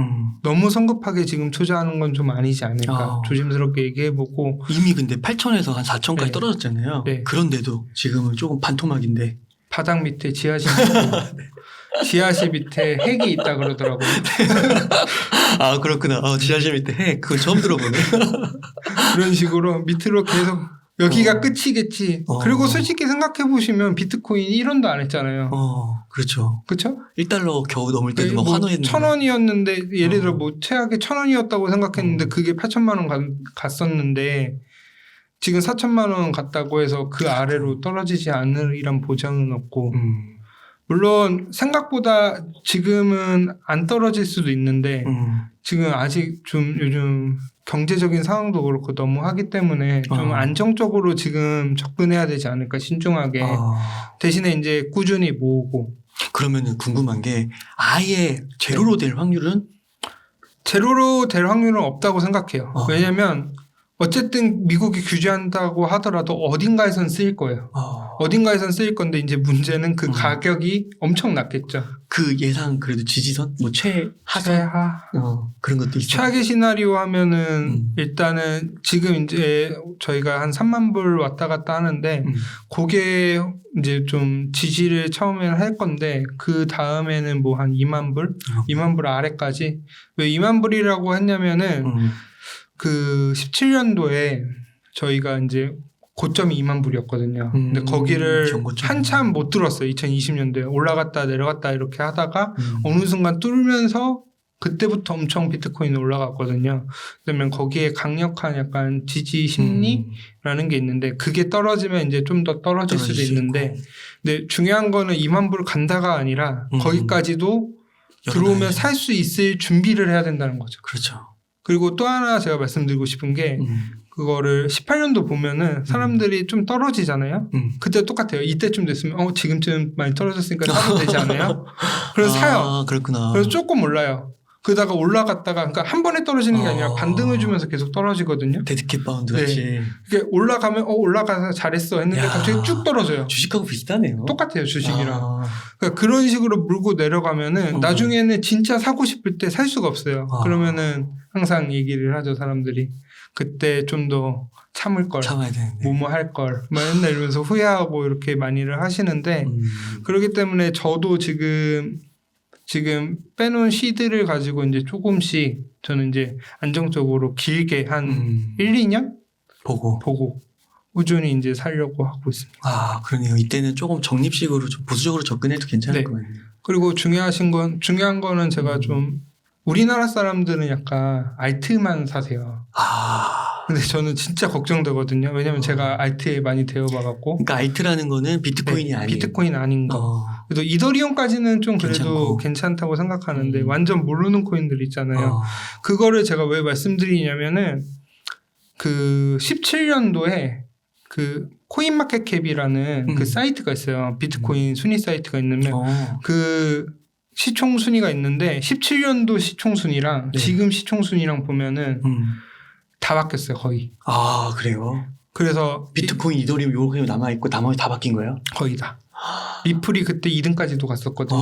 너무 성급하게 지금 투자하는 건 좀 아니지 않을까 조심스럽게 얘기해보고 이미 근데 8천에서 한 4천까지 네. 떨어졌잖아요. 네. 그런데도 지금은 조금 반토막인데 바닥 밑에 지하실 지하실 밑에 핵이 있다 그러더라고요. 아 그렇구나. 지하실 밑에 핵 그거 처음 들어보네. 그런 식으로 밑으로 계속 여기가 끝이겠지. 그리고 솔직히 생각해 보시면 비트코인 1원도 안 했잖아요. 그렇죠. 그렇죠? 1달러 겨우 넘을 때도 막 뭐 환호했는데 1,000원이었는데 예를 들어 뭐 최악의 1,000원이었다고 생각했는데 그게 8천만 원 갔었는데 지금 4천만 원 갔다고 해서 그 아래로 떨어지지 않으리란 보장은 없고 물론 생각보다 지금은 안 떨어질 수도 있는데 지금 아직 좀 요즘 경제적인 상황도 그렇고 너무 하기 때문에 좀 안정적으로 지금 접근해야 되지 않을까 신중하게 대신에 이제 꾸준히 모으고 그러면은 궁금한 게 아예 제로로 될 확률은? 제로로 될 확률은 없다고 생각해요. 왜냐하면 어쨌든 미국이 규제한다고 하더라도 어딘가에선 쓰일 거예요. 어딘가에선 쓰일 건데 이제 문제는 그 가격이 엄청 낮겠죠. 그 예상 그래도 지지선? 뭐 최하선? 최하. 그런 것도 있어요. 최악의 시나리오 하면은 일단은 지금 이제 저희가 한 3만 불 왔다 갔다 하는데 그게 이제 좀 지지를 처음에는 할 건데 그 다음에는 뭐 한 2만 불? 2만 불 아래까지. 왜 2만 불이라고 했냐면은 그 17년도에 저희가 이제 고점이 2만 불이었거든요. 근데 거기를 한참 못 들었어요. 2020년도에 올라갔다 내려갔다 이렇게 하다가 어느 순간 뚫으면서 그때부터 엄청 비트코인이 올라갔거든요. 그러면 거기에 강력한 약간 지지 심리라는 게 있는데 그게 떨어지면 이제 좀 더 떨어질 수도 있는데 근데 중요한 거는 2만 불 간다가 아니라 거기까지도 들어오면 살 수 있을 준비를 해야 된다는 거죠. 그렇죠. 그리고 또 하나 제가 말씀드리고 싶은 게 그거를 18년도 보면은 사람들이 좀 떨어지잖아요. 그때 똑같아요. 이때쯤 됐으면 지금쯤 많이 떨어졌으니까 사면 되지 않아요? 그래서 사요. 그렇구나. 그래서 조금 올라요. 그러다가 올라갔다가 그러니까 한 번에 떨어지는 게 아니라 반등을 주면서 계속 떨어지거든요. 데드캣 바운드 같이. 이게 올라가면 올라가서 잘했어 했는데 갑자기 쭉 떨어져요. 주식하고 비슷하네요. 똑같아요. 주식이랑. 그러니까 그런 식으로 물고 내려가면은 나중에는 진짜 사고 싶을 때 살 수가 없어요. 그러면은 항상 얘기를 하죠. 사람들이. 그때 좀 더 참을 걸. 참아야 되는데. 뭐뭐 할 걸. 맨날 이러면서 후회하고 이렇게 많이를 하시는데 그렇기 때문에 저도 지금 빼놓은 시드를 가지고 이제 조금씩 저는 이제 안정적으로 길게 한 1, 2년 보고 꾸준히 이제 살려고 하고 있습니다. 그러네요. 이때는 조금 적립식으로 좀 보수적으로 접근해도 괜찮을 것 같네요. 그리고 중요한 거는 제가 좀 우리나라 사람들은 약간 알트만 사세요. 근데 저는 진짜 걱정되거든요. 왜냐면 제가 알트에 많이 대여봐갖고. 그러니까 알트라는 거는 비트코인이 아닌. 비트코인 아닌 거. 그래도 이더리움까지는 좀 그래도 괜찮다고 생각하는데 완전 모르는 코인들 있잖아요. 그거를 제가 왜 말씀드리냐면은 그 17년도에 그 코인마켓캡이라는 그 사이트가 있어요. 비트코인 순위 사이트가 있는데 그 시총 순위가 있는데 17년도 시총 순위랑 네. 지금 시총 순위랑 보면은 다 바뀌었어요, 거의. 아, 그래요? 그래서 비트코인, 이더리움 요렇게 남아있고 나머지 다 바뀐 거예요? 거의 다. 리플이 그때 2등까지도 갔었거든요.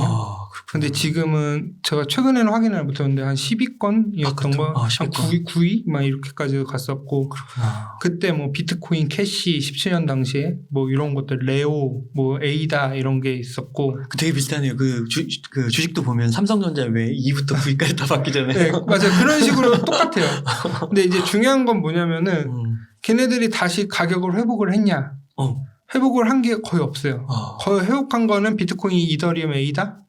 근데 지금은 제가 최근에는 확인을 못했는데 한 10위권이었던 거, 한 9위 막 이렇게까지 갔었고, 그렇구나. 그때 뭐 비트코인 캐시 17년 당시에 뭐 이런 것들 레오, 뭐 에이다 이런 게 있었고, 되게 비슷하네요. 그 주식도 보면 삼성전자 왜 2부터 9위까지 다 바뀌잖아요. 네, 맞아요. 그런 식으로 똑같아요. 근데 이제 중요한 건 뭐냐면은 걔네들이 다시 가격을 회복을 했냐? 회복을 한 게 거의 없어요. 거의 회복한 거는 비트코인, 이더리움, 에이다.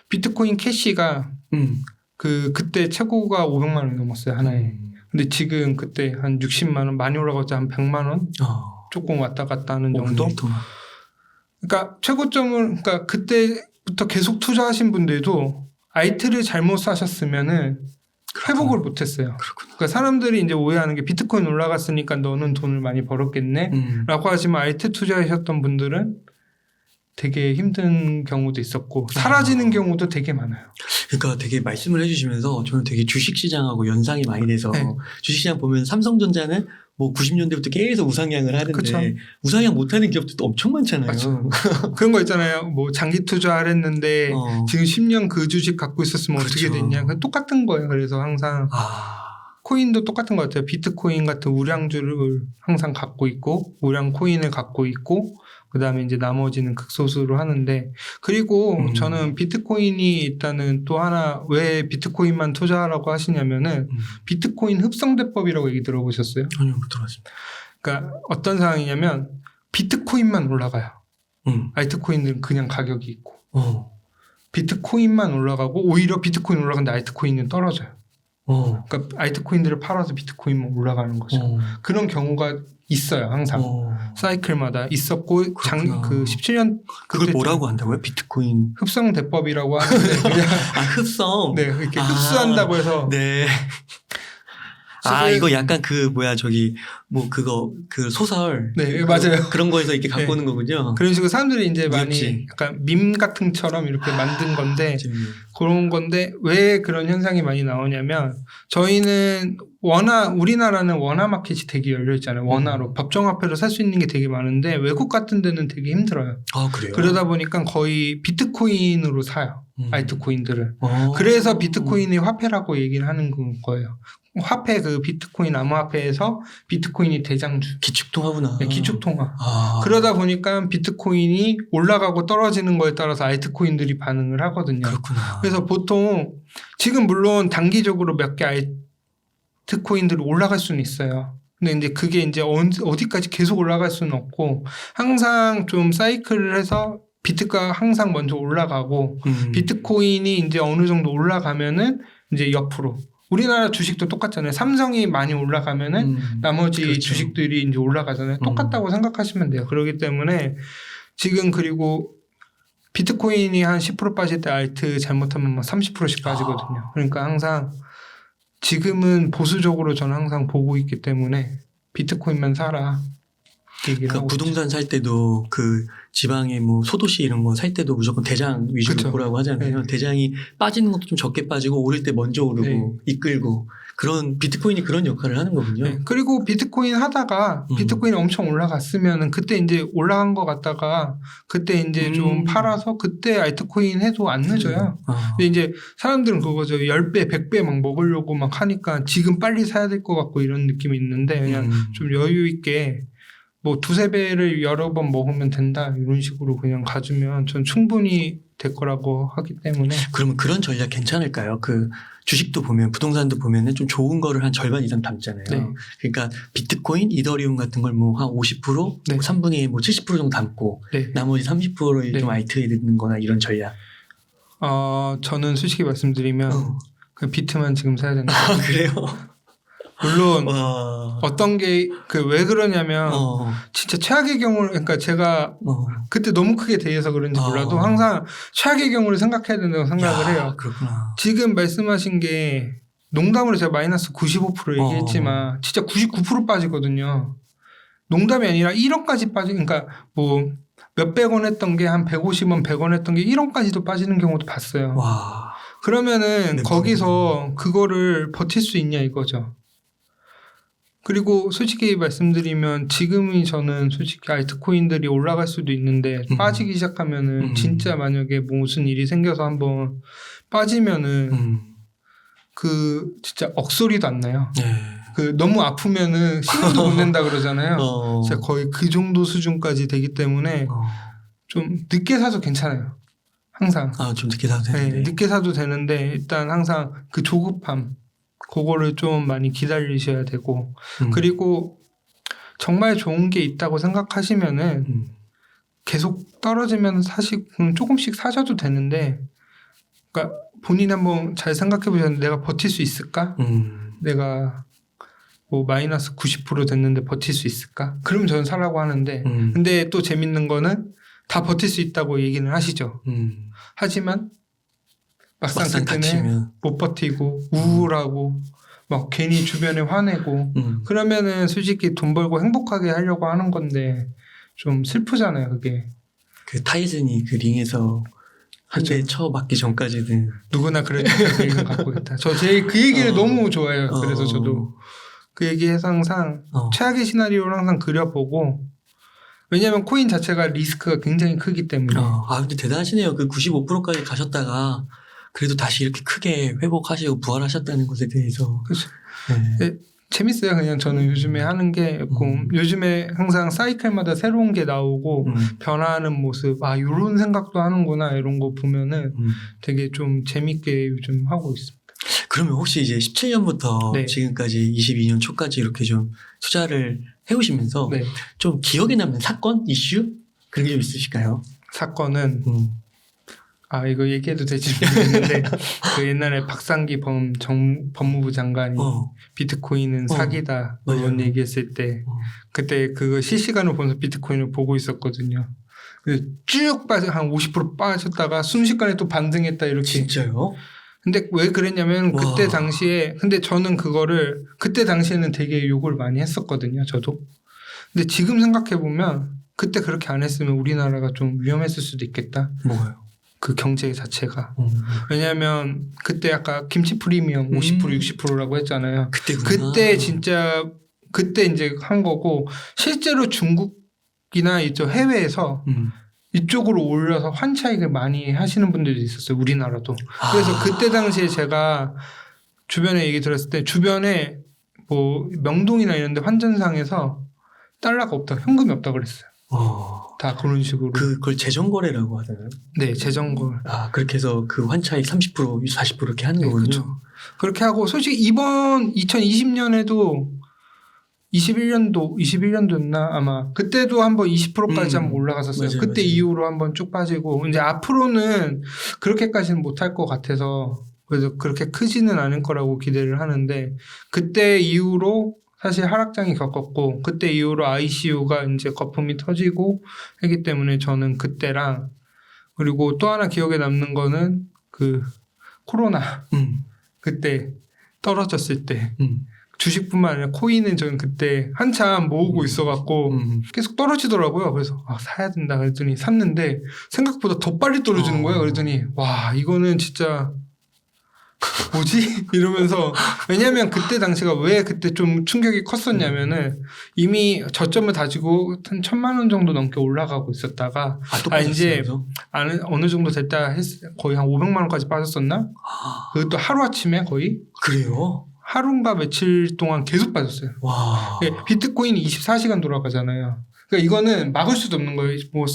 비트코인 캐시가 그때 최고가 500만 원이 넘었어요, 하나에. 근데 지금 그때 한 60만 원, 많이 올라가서 한 100만 원 조금 왔다 갔다 하는 정도. 그러니까 최고점을, 그러니까 그때부터 계속 투자하신 분들도 아이트를 잘못 사셨으면은 회복을 못했어요. 그러니까 사람들이 이제 오해하는 게 비트코인 올라갔으니까 너는 돈을 많이 벌었겠네 라고 하지만 아이트 투자하셨던 분들은 되게 힘든 경우도 있었고 사라지는 경우도 되게 많아요. 그러니까 되게 말씀을 해주시면서 저는 되게 주식시장하고 연상이 많이 돼서 네. 주식시장 보면 삼성전자는 뭐 90년대부터 계속 우상향을 하는데 그쵸. 우상향 못하는 기업들도 엄청 많잖아요. 맞죠. 그런 거 있잖아요. 뭐 장기 투자를 했는데 지금 10년 그 주식 갖고 있었으면 어떻게 됐냐. 똑같은 거예요. 그래서 항상 코인도 똑같은 것 같아요. 비트코인 같은 우량주를 항상 갖고 있고 우량 코인을 갖고 있고 그다음에 이제 나머지는 극소수로 하는데 그리고 저는 비트코인이 일단은 또 하나 왜 비트코인만 투자하라고 하시냐면은 비트코인 흡성대법이라고 얘기 들어보셨어요? 아니요, 못 들어봤습니다. 그러니까 어떤 상황이냐면 비트코인만 올라가요. 알트코인들은 그냥 가격이 있고 비트코인만 올라가고 오히려 비트코인 올라가는데 알트코인은 떨어져요. 그러니까 알트코인들을 팔아서 비트코인만 올라가는 거죠. 그런 경우가 있어요, 항상. 사이클마다 있었고, 그 17년. 그걸 뭐라고 한다고요? 비트코인. 흡성 대법이라고 하는데, 그냥. 흡성? 네, 이렇게 흡수한다고 해서. 네. 이거 약간 그 소설. 네, 맞아요. 그런 거에서 이렇게 갖고 오는 거군요. 그런 식으로 사람들이 이제 많이 약간 밈 같은처럼 이렇게 만든 건데, 그런 건데, 왜 그런 현상이 많이 나오냐면, 저희는 우리나라는 원화 마켓이 되게 열려있잖아요. 원화로. 법정화폐로 살 수 있는 게 되게 많은데, 외국 같은 데는 되게 힘들어요. 그래요? 그러다 보니까 거의 비트코인으로 사요. 알트코인들을. 그래서 비트코인이 화폐라고 얘기를 하는 거예요. 화폐 그 비트코인 암호화폐에서 비트코인이 대장주. 기축통화구나. 네, 기축통화. 그러다 보니까 비트코인이 올라가고 떨어지는 거에 따라서 알트코인들이 반응을 하거든요. 그렇구나. 그래서 보통 지금 물론 단기적으로 몇 개 알트코인들이 올라갈 수는 있어요. 근데 이제 그게 이제 어디까지 계속 올라갈 수는 없고 항상 좀 사이클을 해서 비트가 항상 먼저 올라가고 비트코인이 이제 어느 정도 올라가면은 이제 옆으로 우리나라 주식도 똑같잖아요. 삼성이 많이 올라가면은 나머지 그렇죠. 주식들이 이제 올라가잖아요. 똑같다고 생각하시면 돼요. 그렇기 때문에 지금 그리고 비트코인이 한 10% 빠질 때 알트 잘못하면 막 30%씩 빠지거든요. 그러니까 항상 지금은 보수적으로 저는 항상 보고 있기 때문에 비트코인만 사라. 그러니까 부동산 살 때도 그 지방의 뭐 소도시 이런 거 살 때도 무조건 대장 위주로 그쵸. 보라고 하잖아요. 네. 대장이 빠지는 것도 좀 적게 빠지고 오를 때 먼저 오르고 이끌고 그런 비트코인이 그런 역할을 하는 거군요. 네. 그리고 비트코인 하다가 비트코인이 엄청 올라갔으면은 그때 이제 올라간 거 같다가 그때 이제 좀 팔아서 그때 알트코인 해도 안 늦어요. 근데 이제 사람들은 그거죠. 10배, 100배 막 먹으려고 막 하니까 지금 빨리 사야 될 것 같고 이런 느낌이 있는데 그냥 좀 여유 있게 뭐 2-3배를 여러 번 먹으면 된다 이런 식으로 그냥 가주면 전 충분히 될 거라고 하기 때문에. 그러면 그런 전략 괜찮을까요? 그 주식도 보면 부동산도 보면은 좀 좋은 거를 한 절반 이상 담잖아요. 네. 그러니까 비트코인, 이더리움 같은 걸 뭐 한 50%, 네. 3분의 뭐 70% 정도 담고 네. 나머지 30%를 네. 좀 알트에 넣는 거나 이런 전략. 저는 솔직히 말씀드리면 그 비트만 지금 사야 된다. 그래요? 물론 어떤 게 왜 그러냐면 진짜 최악의 경우를 그러니까 제가 그때 너무 크게 대해서 그런지 몰라도 항상 최악의 경우를 생각해야 된다고 생각을 해요. 그렇구나. 지금 말씀하신 게 농담으로 제가 마이너스 95% 얘기했지만 진짜 99% 빠지거든요. 농담이 아니라 1억까지 그러니까 뭐 몇백 원 했던 게 한 150원, 100원 했던 게 1원까지도 빠지는 경우도 봤어요. 와. 그러면은 거기서 그거를 버틸 수 있냐 이거죠. 그리고 솔직히 말씀드리면 지금이 저는 솔직히 알트코인들이 올라갈 수도 있는데 빠지기 시작하면은 진짜 만약에 무슨 일이 생겨서 한번 빠지면은 그 진짜 억소리도 안 나요. 네. 그 너무 아프면은 신호도 못 낸다 그러잖아요. 진짜 거의 그 정도 수준까지 되기 때문에 좀 늦게 사도 괜찮아요. 항상. 좀 늦게 사도 되는데. 네, 늦게 사도 되는데 일단 항상 그 조급함 그거를 좀 많이 기다리셔야 되고 그리고 정말 좋은 게 있다고 생각하시면은 계속 떨어지면 사실 조금씩 사셔도 되는데 그러니까 본인이 한번 잘 생각해 보셨는데 내가 버틸 수 있을까? 내가 뭐 마이너스 90% 됐는데 버틸 수 있을까? 그러면 저는 사라고 하는데 근데 또 재밌는 거는 다 버틸 수 있다고 얘기는 하시죠. 하지만 막상 그때는 다치면. 못 버티고 우울하고 막 괜히 주변에 화내고 그러면은 솔직히 돈 벌고 행복하게 하려고 하는 건데 좀 슬프잖아요 그게. 그 타이슨이 그 링에서 한 대 쳐 맞기 전까지는 누구나 그런 얘기를 갖고 있다. 저 제일 그 얘기를 너무 좋아해요. 그래서 저도 그 얘기해서 항상 최악의 시나리오를 항상 그려보고 왜냐하면 코인 자체가 리스크가 굉장히 크기 때문에. 근데 대단하시네요. 그 95%까지 가셨다가 그래도 다시 이렇게 크게 회복하시고 부활하셨다는 것에 대해서. 그렇죠. 네. 네, 재밌어요. 그냥 저는 요즘에 하는 게 요즘에 항상 사이클마다 새로운 게 나오고 변화하는 모습 이런 생각도 하는구나 이런 거 보면은 되게 좀 재밌게 요즘 하고 있습니다. 그러면 혹시 이제 17년부터 네. 지금까지 22년 초까지 이렇게 좀 투자를 해오시면서 네. 좀 기억에 남는 사건, 이슈 그런 게 좀 있으실까요? 사건은 이거 얘기해도 될지 모르겠는데 그 옛날에 박상기 법무부 장관이 비트코인은 사기다 이런 얘기했을 때 그때 그거 실시간으로 보면서 비트코인을 보고 있었거든요. 쭉 빠져 한 50% 빠졌다가 순식간에 또 반등했다 이렇게. 진짜요? 근데 왜 그랬냐면 그때 당시에 근데 저는 그거를 그때 당시에는 되게 욕을 많이 했었거든요. 저도. 근데 지금 생각해 보면 그때 그렇게 안 했으면 우리나라가 좀 위험했을 수도 있겠다. 뭐가요? 그 경제 자체가. 왜냐하면 그때 아까 김치 프리미엄 50% 60%라고 했잖아요. 그때 진짜 그때 이제 한 거고 실제로 중국이나 이쪽 해외에서 이쪽으로 올려서 환차익을 많이 하시는 분들도 있었어요. 우리나라도. 그래서 그때 당시에 제가 주변에 얘기 들었을 때 주변에 뭐 명동이나 이런 데 환전상에서 달러가 없다, 현금이 없다 그랬어요. 다 그런 식으로. 그걸 재정거래라고 하잖아요. 네, 재정거래. 그렇게 해서 그 환차익 30%, 40% 이렇게 하는 거군요. 그렇죠. 그렇게 하고 솔직히 이번 2020년에도 21년도였나 아마 그때도 한번 20%까지 한번 올라갔었어요. 맞아요, 그때 맞아요. 이후로 한번 쭉 빠지고 이제 앞으로는 그렇게까지는 못할 것 같아서 그래서 그렇게 크지는 않을 거라고 기대를 하는데 그때 이후로 사실 하락장이 겪었고 그때 이후로 ICU가 이제 거품이 터지고 했기 때문에 저는 그때랑 그리고 또 하나 기억에 남는 거는 그 코로나 그때 떨어졌을 때 주식뿐만 아니라 코인은 저는 그때 한참 모으고 있어갖고 계속 떨어지더라고요. 그래서 사야 된다 그랬더니 샀는데 생각보다 더 빨리 떨어지는 거예요. 그랬더니 와 이거는 진짜 뭐지? 이러면서 왜냐면 그때 당시가 왜 그때 좀 충격이 컸었냐면은 이미 저점을 다지고 한 1,000만 원 정도 넘게 올라가고 있었다가 이제 어느 정도 됐다 거의 한 500만 원까지 빠졌었나? 그것도 하루아침에 거의? 그래요? 하루인가 며칠 동안 계속 빠졌어요. 와. 비트코인이 24시간 돌아가잖아요. 그러니까 이거는 막을 수도 없는 거예요. 뭐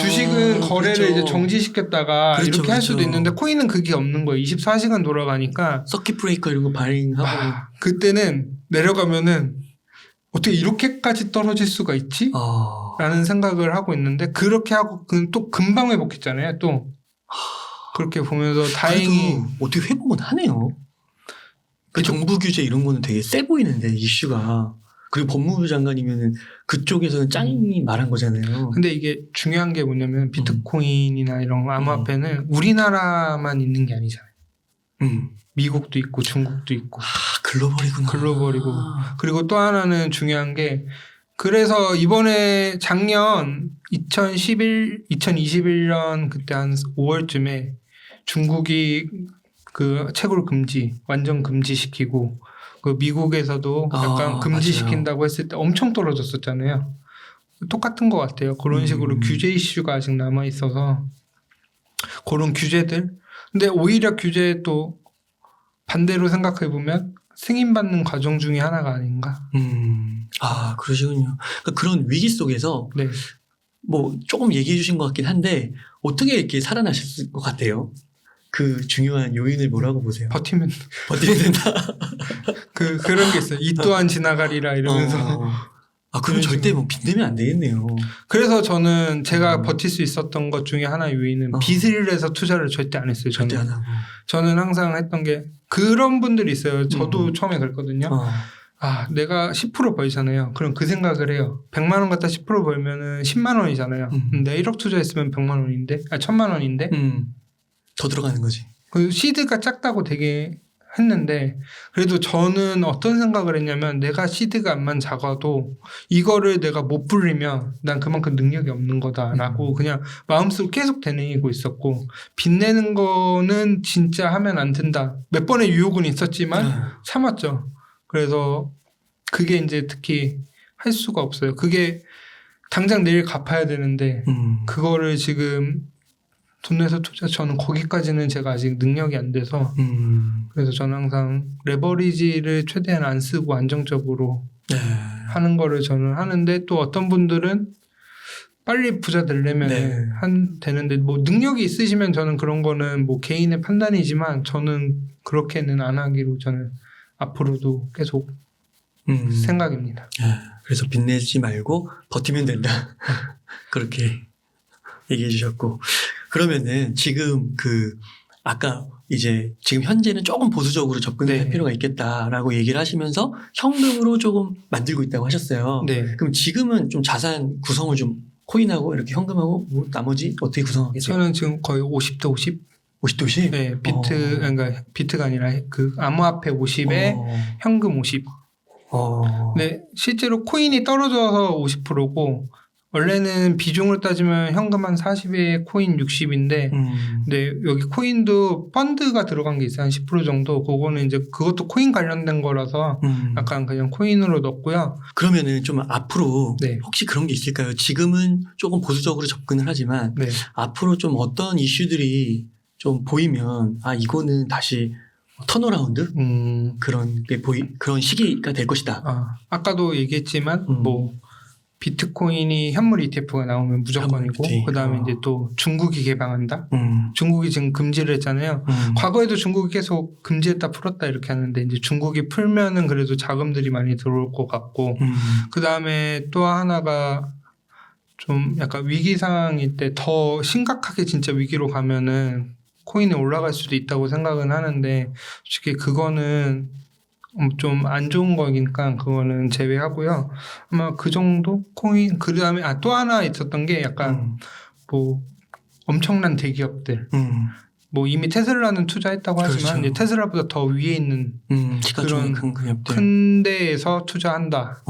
주식은 거래를 그렇죠. 이제 정지시켰다가 그렇죠, 이렇게 할 수도 그렇죠. 있는데 코인은 그게 없는 거예요. 24시간 돌아가니까 서킷 브레이커 이런 거 발행하고 그때는 내려가면은 어떻게 이렇게까지 떨어질 수가 있지? 라는 생각을 하고 있는데 그렇게 하고 또 금방 회복했잖아요. 또 그렇게 보면서 다행히 어떻게 회복은 하네요. 그 정부 규제 이런 거는 되게 세 보이는데 이슈가 그리고 법무부 장관이면은 그쪽에서는 짱이 말한 거잖아요. 근데 이게 중요한 게 뭐냐면 비트코인이나 이런 암호화폐는 우리나라만 있는 게 아니잖아요. 미국도 있고 중국도 있고 글로벌이구나. 글로벌이고 그리고 또 하나는 중요한 게 그래서 이번에 작년 2021년 그때 한 5월쯤에 중국이 그 채굴 금지, 완전 금지시키고 그 미국에서도 약간 금지시킨다고 맞아요. 했을 때 엄청 떨어졌었잖아요. 똑같은 것 같아요. 그런 식으로 규제 이슈가 아직 남아 있어서 그런 규제들. 근데 오히려 규제 또 반대로 생각해 보면 승인받는 과정 중에 하나가 아닌가. 그러시군요. 그러니까 그런 위기 속에서 네. 뭐 조금 얘기해 주신 것 같긴 한데 어떻게 이렇게 살아나셨을 것 같아요? 그 중요한 요인을 뭐라고 보세요? 버티면 된다. 그런 게 있어요. 이 또한 지나가리라 이러면서. 그럼 절대 뭐 빚내면 안 되겠네요. 그래서 저는 제가 버틸 수 있었던 것 중에 하나 요인은 빚을 내서 투자를 절대 안 했어요. 절대 안 하고. 저는 항상 했던 게 그런 분들이 있어요. 저도 처음에 그랬거든요. 내가 10% 벌잖아요. 그럼 그 생각을 해요. 100만 원 갖다 10% 벌면은 10만 원이잖아요. 근데 1억 투자했으면 100만 원인데, 1000만 원인데. 더 들어가는 거지. 그 시드가 작다고 되게 했는데, 그래도 저는 어떤 생각을 했냐면, 내가 시드가 암만 작아도 이거를 내가 못 불리면 난 그만큼 능력이 없는 거다라고 그냥 마음속으로 계속 되뇌이고 있었고, 빚내는 거는 진짜 하면 안 된다. 몇 번의 유혹은 있었지만 참았죠. 그래서 그게 이제 특히 할 수가 없어요. 그게 당장 내일 갚아야 되는데, 그거를 지금 돈 내서 저는 거기까지는 제가 아직 능력이 안 돼서 그래서 저는 항상 레버리지를 최대한 안 쓰고 안정적으로 하는 거를 저는 하는데 또 어떤 분들은 빨리 부자 되려면 되는데 뭐 능력이 있으시면 저는 그런 거는 뭐 개인의 판단이지만 저는 그렇게는 안 하기로 저는 앞으로도 계속 생각입니다. 그래서 빚내지 말고 버티면 된다. 그렇게 얘기해 주셨고 그러면은 지금 아까 이제 지금 현재는 조금 보수적으로 접근할 필요가 있겠다라고 얘기를 하시면서 현금으로 조금 만들고 있다고 하셨어요. 그럼 지금은 좀 자산 구성을 좀 코인하고 이렇게 현금하고 뭐 나머지 어떻게 구성하게 돼요? 저는 지금 거의 50대 50? 50대 50? 네, 그러니까 비트가 아니라 그 암호화폐 50에 현금 50. 네, 실제로 코인이 떨어져서 50%고 원래는 비중을 따지면 현금 한 40에 코인 60인데 근데 여기 코인도 펀드가 들어간 게 있어요. 한 10% 정도. 그거는 이제 그것도 코인 관련된 거라서 약간 그냥 코인으로 넣었고요. 그러면은 좀 앞으로 혹시 그런 게 있을까요? 지금은 조금 보수적으로 접근을 하지만 앞으로 좀 어떤 이슈들이 좀 보이면 이거는 다시 턴어라운드 그런 게 그런 시기가 될 것이다. 아까도 얘기했지만 뭐 비트코인이 현물 ETF가 나오면 무조건이고 그다음에 이제 또 중국이 개방한다. 중국이 지금 금지를 했잖아요. 과거에도 중국이 계속 금지했다 풀었다 이렇게 하는데 이제 중국이 풀면은 그래도 자금들이 많이 들어올 것 같고 그다음에 또 하나가 좀 약간 위기 상황일 때 더 심각하게 진짜 위기로 가면은 코인이 올라갈 수도 있다고 생각은 하는데 솔직히 그거는 좀 안 좋은 거니까 그거는 제외하고요. 아마 그 정도 코인 그다음에 또 하나 있었던 게 약간 뭐 엄청난 대기업들 뭐 이미 테슬라는 투자했다고 하지만 이제 테슬라보다 더 위에 있는 그런 큰 데에서 투자한다.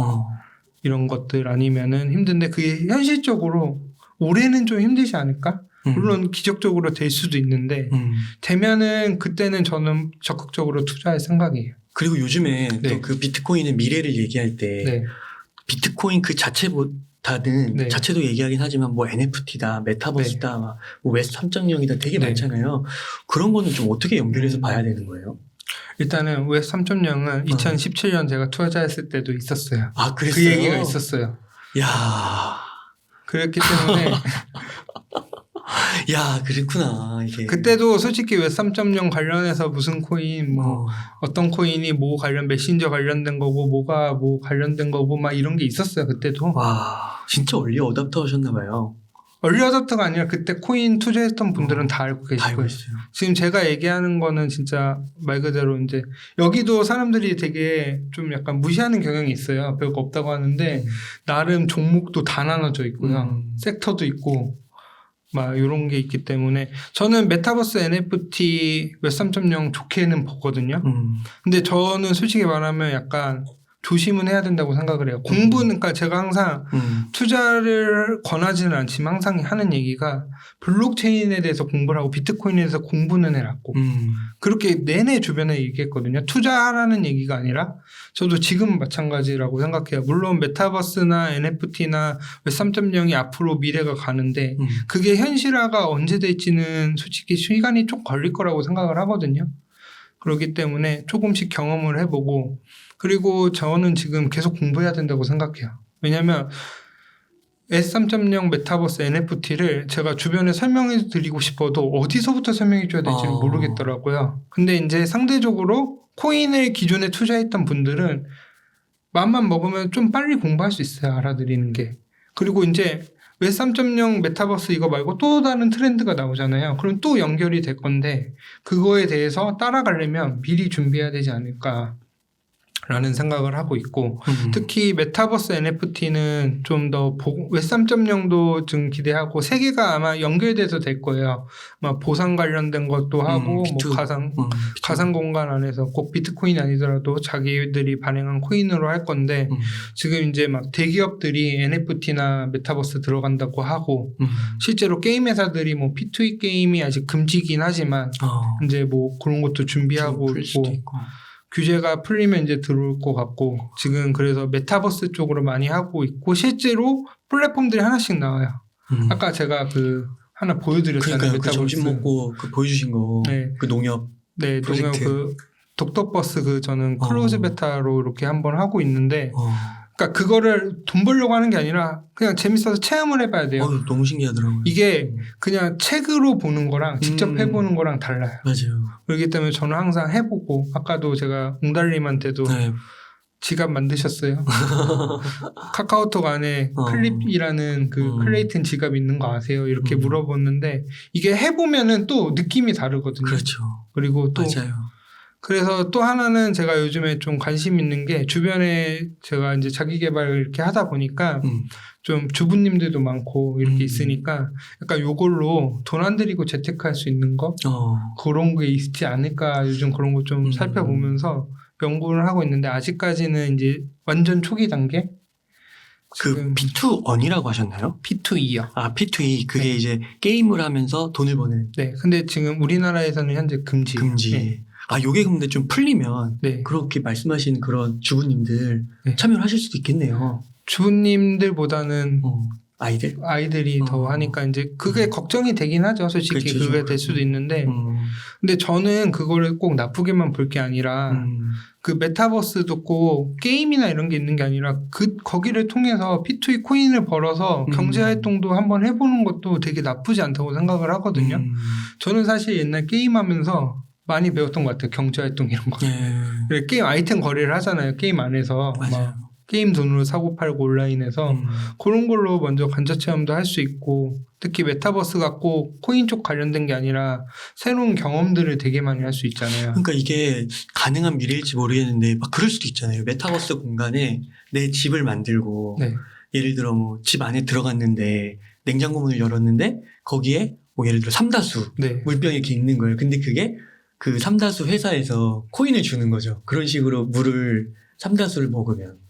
이런 것들 아니면은 힘든데 그게 현실적으로 올해는 좀 힘들지 않을까? 물론 기적적으로 될 수도 있는데 되면은 그때는 저는 적극적으로 투자할 생각이에요. 그리고 요즘에 또 그 비트코인의 미래를 얘기할 때 비트코인 그 자체보다는 자체도 얘기하긴 하지만 뭐 NFT다, 메타버스다, 뭐 웹 3.0이다 되게 많잖아요. 그런 거는 좀 어떻게 연결해서 봐야 되는 거예요? 일단은 웹 3.0은 2017년 제가 투자했을 때도 있었어요. 그랬어요? 그 얘기가 있었어요. 야, 그랬기 때문에 야, 그랬구나, 이게. 그때도 솔직히 웹 3.0 관련해서 무슨 코인, 뭐, 어떤 코인이 뭐 메신저 관련된 거고, 뭐가 뭐 관련된 거고, 막 이런 게 있었어요, 그때도. 와, 진짜 얼리 어답터 하셨나봐요. 얼리 어답터가 아니라 그때 코인 투자했던 분들은 다 알고 계실 거예요. 지금 제가 얘기하는 거는 진짜 말 그대로 이제 여기도 사람들이 되게 좀 약간 무시하는 경향이 있어요. 별거 없다고 하는데, 나름 종목도 다 나눠져 있고요. 섹터도 있고. 막 이런 게 있기 때문에 저는 메타버스 NFT 웹 3.0 좋게는 보거든요. 근데 저는 솔직히 말하면 약간 조심은 해야 된다고 생각을 해요. 공부는 그러니까 제가 항상 투자를 권하지는 않지만 항상 하는 얘기가 블록체인에 대해서 공부를 하고 비트코인에 대해서 공부는 해라고. 그렇게 내내 주변에 얘기했거든요. 투자하라는 얘기가 아니라 저도 지금은 마찬가지라고 생각해요. 물론 메타버스나 NFT나 웹 3.0이 앞으로 미래가 가는데 그게 현실화가 언제 될지는 솔직히 시간이 좀 걸릴 거라고 생각을 하거든요. 그렇기 때문에 조금씩 경험을 해보고 그리고 저는 지금 계속 공부해야 된다고 생각해요. 왜냐하면 S3.0 메타버스 NFT를 제가 주변에 설명해 드리고 싶어도 어디서부터 설명해 줘야 될지는 모르겠더라고요. 근데 이제 상대적으로 코인을 기존에 투자했던 분들은 마음만 먹으면 좀 빨리 공부할 수 있어요. 알아들이는 게. 그리고 이제 웹3.0 메타버스 이거 말고 또 다른 트렌드가 나오잖아요. 그럼 또 연결이 될 건데 그거에 대해서 따라가려면 미리 준비해야 되지 않을까 라는 생각을 하고 있고 특히 메타버스 NFT는 좀 더 웹 3.0도 좀 기대하고 세 개가 아마 연결돼서 될 거예요. 아마 보상 관련된 것도 하고 뭐 가상 공간 안에서 꼭 비트코인이 아니더라도 자기들이 발행한 코인으로 할 건데 지금 이제 막 대기업들이 NFT나 메타버스 들어간다고 하고 실제로 게임 회사들이 뭐 P2E 게임이 아직 금지긴 하지만 이제 뭐 그런 것도 준비하고 있고 규제가 풀리면 이제 들어올 것 같고 지금 그래서 메타버스 쪽으로 많이 하고 있고 실제로 플랫폼들이 하나씩 나와요. 아까 제가 그 하나 보여드렸잖아요. 그러니까요. 메타버스. 그 점심 먹고 그 보여주신 거. 네. 그 농협. 네, 프로젝트. 농협 그 독도버스 그 저는 클로즈 베타로 이렇게 한번 하고 있는데 그러니까 그거를 돈 벌려고 하는 게 아니라 그냥 재밌어서 체험을 해봐야 돼요. 너무 신기하더라고요. 이게 그냥 책으로 보는 거랑 직접 해보는 거랑 달라요. 맞아요. 그렇기 때문에 저는 항상 해보고 아까도 제가 웅달님한테도 네. 지갑 만드셨어요. 카카오톡 안에 클립이라는 그 클레이튼 지갑 있는 거 아세요? 이렇게 물어봤는데 이게 해보면은 또 느낌이 다르거든요. 그렇죠. 그리고 또 맞아요. 그래서 또 하나는 제가 요즘에 좀 관심 있는 게 주변에 제가 이제 자기 개발을 이렇게 하다 보니까 좀 주부님들도 많고 이렇게 있으니까 약간 요걸로 돈 안 들이고 재테크할 수 있는 거 그런 게 있지 않을까 요즘 그런 거 좀 살펴보면서 연구를 하고 있는데 아직까지는 이제 완전 초기 단계. 그 P2E이라고 하셨나요? P2E요. 아, P2E. 그게 네. 이제 게임을 하면서 돈을 버는. 네. 근데 지금 우리나라에서는 현재 금지. 네. 아, 요게 근데 좀 풀리면 네. 그렇게 말씀하신 그런 주부님들 네. 참여를 하실 수도 있겠네요. 주부님들보다는 아이들이 더 하니까 이제 그게 걱정이 되긴 하죠. 솔직히 그렇죠. 그게 될 수도 있는데 근데 저는 그거를 꼭 나쁘게만 볼 게 아니라 그 메타버스도 꼭 게임이나 이런 게 있는 게 아니라 거기를 통해서 P2E 코인을 벌어서 경제 활동도 한번 해보는 것도 되게 나쁘지 않다고 생각을 하거든요. 저는 사실 옛날 게임하면서 많이 배웠던 것 같아요. 경제 활동 이런 거. 게임 아이템 거래를 하잖아요. 게임 안에서. 맞아요. 게임 돈으로 사고 팔고 온라인에서 그런 걸로 먼저 관저 체험도 할 수 있고 특히 메타버스가 꼭 코인 쪽 관련된 게 아니라 새로운 경험들을 되게 많이 할 수 있잖아요. 그러니까 이게 가능한 미래일지 모르겠는데 막 그럴 수도 있잖아요. 메타버스 공간에 내 집을 만들고 네. 예를 들어 뭐 집 안에 들어갔는데 냉장고 문을 열었는데 거기에 뭐 예를 들어 삼다수 네. 물병이 이렇게 있는 거예요. 근데 그게 그 삼다수 회사에서 코인을 주는 거죠. 그런 식으로 삼다수를 먹으면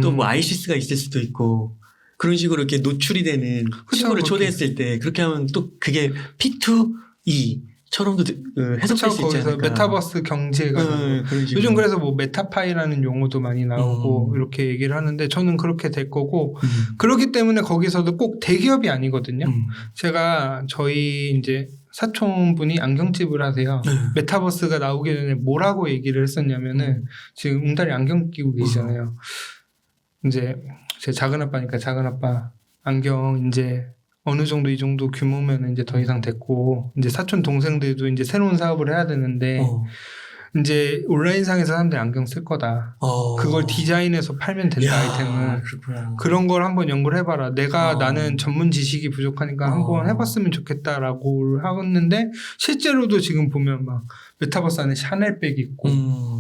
또 뭐 아이시스가 있을 수도 있고 그런 식으로 이렇게 노출이 되는 친구를 초대했을 때 그렇게 하면 또 그게 P2E처럼도 해석될 수 있지 않을까. 메타버스 경제가 요즘 그래서 뭐 메타파이라는 용어도 많이 나오고 이렇게 얘기를 하는데 저는 그렇게 될 거고 그렇기 때문에 거기서도 꼭 대기업이 아니거든요. 제가 저희 이제 사촌분이 안경집을 하세요. 메타버스가 나오기 전에 뭐라고 얘기를 했었냐면은 지금 웅달이 안경 끼고 계시잖아요. 이제 제 작은 아빠니까 작은 아빠 안경 이제 어느 정도 이 정도 규모면 이제 더 이상 됐고 이제 사촌 동생들도 이제 새로운 사업을 해야 되는데 이제 온라인상에서 사람들이 안경 쓸 거다. 그걸 디자인해서 팔면 된다. 아이템을. 그렇구나. 그런 걸 한번 연구를 해봐라. 나는 전문 지식이 부족하니까 한번 해봤으면 좋겠다라고 하는데 실제로도 지금 보면 막 메타버스 안에 샤넬백 있고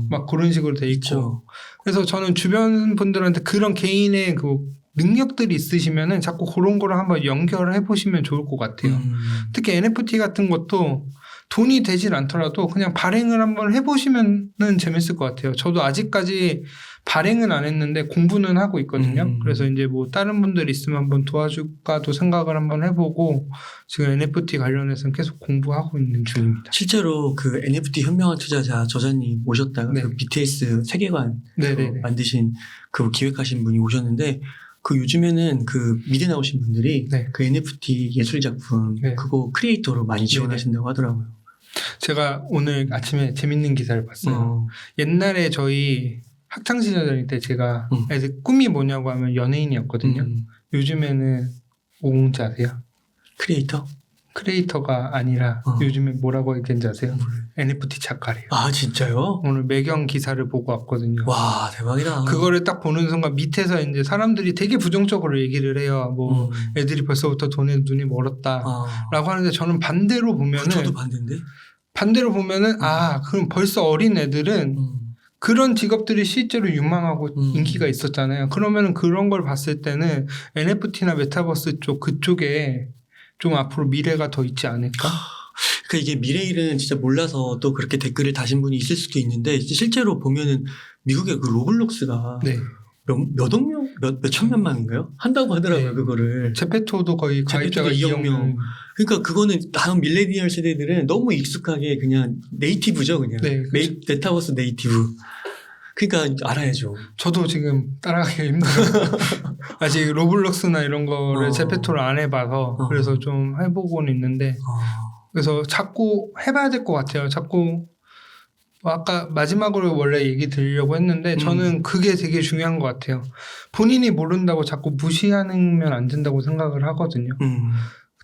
막 그런 식으로 돼 있고 그쵸. 그래서 저는 주변 분들한테 그런 개인의 그 능력들이 있으시면은 자꾸 그런 거를 한번 연결을 해보시면 좋을 것 같아요. 특히 NFT 같은 것도 돈이 되질 않더라도 그냥 발행을 한번 해보시면은 재밌을 것 같아요. 저도 아직까지 발행은 안 했는데 공부는 하고 있거든요. 그래서 이제 뭐 다른 분들 있으면 한번 도와줄까도 생각을 한번 해보고 지금 NFT 관련해서는 계속 공부하고 있는 중입니다. 실제로 그 NFT 현명한 투자자 저자님 오셨다가 네. 그 BTS 세계관 만드신 그 기획하신 분이 오셨는데 그 요즘에는 그 미대 나오신 분들이 네. 그 NFT 예술 작품 네. 그거 크리에이터로 많이 지원하신다고 하더라고요. 제가 오늘 아침에 재밌는 기사를 봤어요. 옛날에 저희 학창 시절 다닐 때 제가 애들 꿈이 뭐냐고 하면 연예인이었거든요. 요즘에는 뭔지 아세요? 크리에이터? 크리에이터가 아니라 요즘에 뭐라고 얘기하는지 아세요? NFT 작가래요. 아 진짜요? 오늘 매경 기사를 보고 왔거든요. 와 대박이다. 그거를 딱 보는 순간 밑에서 이제 사람들이 되게 부정적으로 얘기를 해요. 뭐 애들이 벌써부터 돈에 눈이 멀었다라고 하는데 저는 반대로 보면은 저도 반대인데. 반대로 보면은 그럼 벌써 어린 애들은 그런 직업들이 실제로 유망하고 인기가 있었잖아요. 그러면은 그런 걸 봤을 때는 NFT나 메타버스 쪽 그쪽에 좀 앞으로 미래가 더 있지 않을까? 그러니까 이게 미래일은 진짜 몰라서 또 그렇게 댓글을 다신 분이 있을 수도 있는데 실제로 보면은 미국의 그 로블록스가 몇억 명, 몇천만인가요? 한다고 하더라고요, 그거를. 제페토도 거의 가입자가 2억 명. 그러니까 그거는 다음 밀레니얼 세대들은 너무 익숙하게 그냥 네이티브죠, 그냥. 메타버스 네이티브. 그러니까 알아야죠. 저도 지금 따라가기 힘들어요. 아직 로블록스나 이런 거를 제페토를 안 해봐서 그래서 좀 해보고는 있는데 그래서 자꾸 해봐야 될 것 같아요. 자꾸 아까 마지막으로 원래 얘기 드리려고 했는데 저는 그게 되게 중요한 것 같아요. 본인이 모른다고 자꾸 무시하면 안 된다고 생각을 하거든요.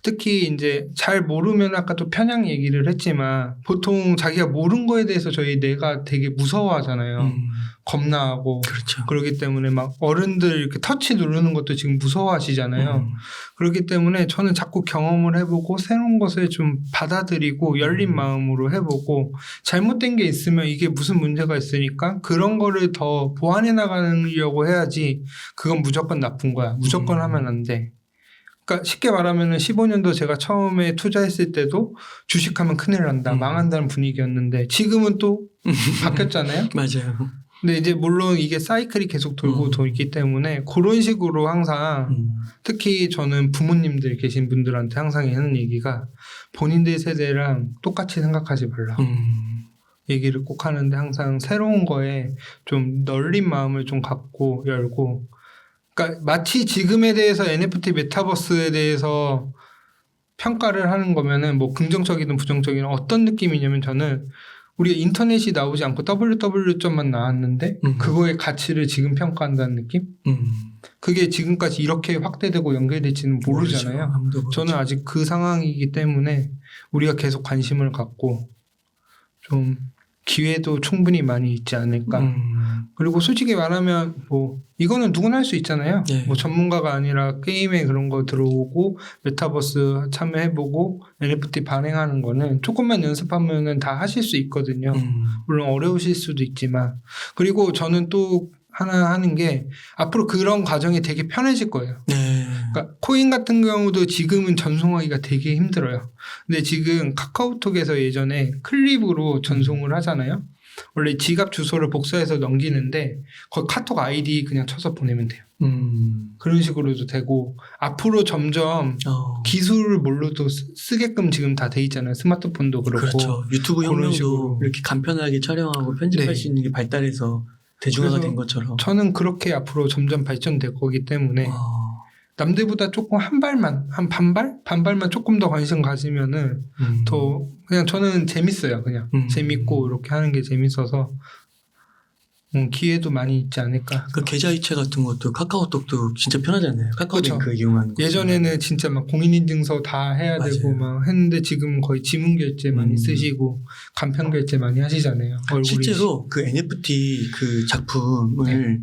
특히 이제 잘 모르면 아까 또 편향 얘기를 했지만 보통 자기가 모르는 거에 대해서 저희 뇌가 되게 무서워하잖아요. 겁나하고. 그렇죠. 그렇기 때문에 막 어른들 이렇게 터치 누르는 것도 지금 무서워하시잖아요. 그렇기 때문에 저는 자꾸 경험을 해보고 새로운 것을 좀 받아들이고 열린 마음으로 해보고 잘못된 게 있으면 이게 무슨 문제가 있으니까 그런 거를 더 보완해 나가려고 해야지 그건 무조건 나쁜 거야. 무조건 하면 안 돼. 그러니까 쉽게 말하면 15년도 제가 처음에 투자했을 때도 주식하면 큰일 난다. 망한다는 분위기였는데 지금은 또 바뀌었잖아요. 맞아요. 근데 이제 물론 이게 사이클이 계속 돌고 돌기 때문에 그런 식으로 항상 특히 저는 부모님들 계신 분들한테 항상 하는 얘기가 본인들 세대랑 똑같이 생각하지 말라. 얘기를 꼭 하는데 항상 새로운 거에 좀 널린 마음을 좀 갖고 열고 그러니까 마치 지금에 대해서 NFT 메타버스에 대해서 평가를 하는 거면은 뭐 긍정적이든 부정적이든 어떤 느낌이냐면 저는 우리가 인터넷이 나오지 않고 www.만 나왔는데 그거의 가치를 지금 평가한다는 느낌? 그게 지금까지 이렇게 확대되고 연결될지는 모르잖아요. 저는 아직 그 상황이기 때문에 우리가 계속 관심을 갖고 좀 기회도 충분히 많이 있지 않을까. 그리고 솔직히 말하면 뭐 이거는 누구나 할 수 있잖아요. 뭐 전문가가 아니라 게임에 그런 거 들어오고 메타버스 참여해보고 NFT 발행하는 거는 조금만 연습하면은 다 하실 수 있거든요. 물론 어려우실 수도 있지만 그리고 저는 또 하나 하는 게 앞으로 그런 과정이 되게 편해질 거예요. 그러니까 코인 같은 경우도 지금은 전송하기가 되게 힘들어요. 근데 지금 카카오톡에서 예전에 클립으로 전송을 하잖아요. 원래 지갑 주소를 복사해서 넘기는데 거기 카톡 아이디 그냥 쳐서 보내면 돼요. 그런 식으로도 되고 앞으로 점점 기술을 뭘로도 쓰게끔 지금 다 돼 있잖아요. 스마트폰도 그렇고. 그렇죠. 유튜브 혁명도 이렇게 간편하게 촬영하고 편집할 수 있는 게 발달해서 대중화가 된 것처럼. 저는 그렇게 앞으로 점점 발전될 거기 때문에 남들보다 조금 한 발만, 한 반발만 조금 더 관심 가지면은 더 그냥 저는 재밌어요. 그냥 재밌고 이렇게 하는 게 재밌어서 기회도 많이 있지 않을까. 그 계좌 이체 같은 것도 카카오톡도 진짜 편하잖아요. 카카오톡 이용하는 거. 예전에는 진짜 막 공인인증서 다 해야 되고 막 했는데 지금 거의 지문 결제 많이 쓰시고 간편 결제 많이 하시잖아요. 실제로 그 NFT 그 작품을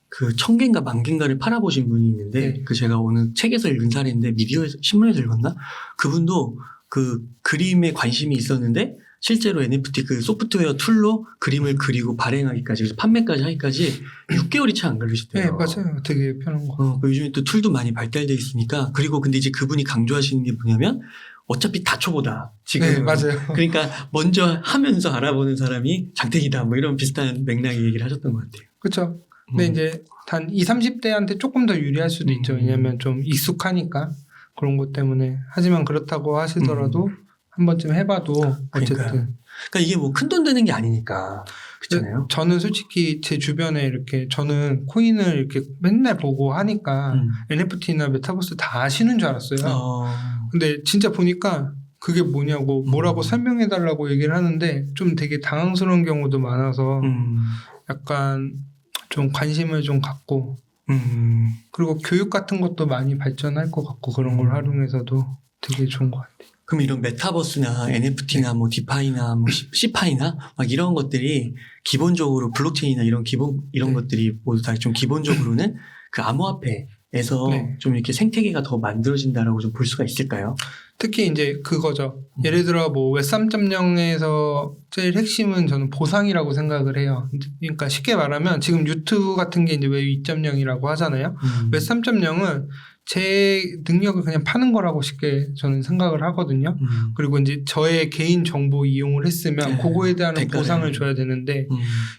그 1000개인가 10,000개인가를 팔아보신 분이 있는데 그 제가 오늘 책에서 읽은 사례인데 미디어에서 신문에서 읽었나? 그분도 그 그림에 관심이 있었는데 실제로 NFT 그 소프트웨어 툴로 그림을 그리고 발행하기까지 그래서 판매까지 하기까지 6개월이 채 안 걸리시대요. 네, 맞아요. 되게 편한 거. 요즘에 또 툴도 많이 발달돼 있으니까 그리고 근데 이제 그분이 강조하시는 게 뭐냐면 어차피 다 초보다. 지금. 네, 맞아요. 그러니까 먼저 하면서 알아보는 사람이 장택이다. 뭐 이런 비슷한 맥락의 얘기를 하셨던 것 같아요. 그렇죠. 근데 이제 단 20, 30대한테 조금 더 유리할 수도 있죠. 왜냐하면 좀 익숙하니까 그런 것 때문에. 하지만 그렇다고 하시더라도 한 번쯤 해봐도 어쨌든. 그러니까 이게 뭐 큰 돈 되는 게 아니니까. 그렇잖아요. 저는 솔직히 제 주변에 이렇게 저는 코인을 이렇게 맨날 보고 하니까 NFT나 메타버스 다 아시는 줄 알았어요. 근데 진짜 보니까 그게 뭐냐고 뭐라고 설명해 달라고 얘기를 하는데 좀 되게 당황스러운 경우도 많아서 약간 좀 관심을 좀 갖고 그리고 교육 같은 것도 많이 발전할 것 같고 그런 걸 활용해서도 되게 좋은 것 같아요. 그럼 이런 메타버스나 NFT나 뭐 디파이나 뭐 C파이나 막 이런 것들이 기본적으로 블록체인이나 이런 것들이 모두 다 좀 기본적으로는 그 암호화폐에서 좀 이렇게 생태계가 더 만들어진다라고 좀 볼 수가 있을까요? 특히 이제 그거죠. 예를 들어 뭐 웹 3.0에서 제일 핵심은 저는 보상이라고 생각을 해요. 그러니까 쉽게 말하면 지금 유튜브 같은 게 이제 웹 2.0이라고 하잖아요. 웹 3.0은 제 능력을 그냥 파는 거라고 쉽게 저는 생각을 하거든요. 그리고 이제 저의 개인 정보 이용을 했으면 그거에 대한 보상을 줘야 되는데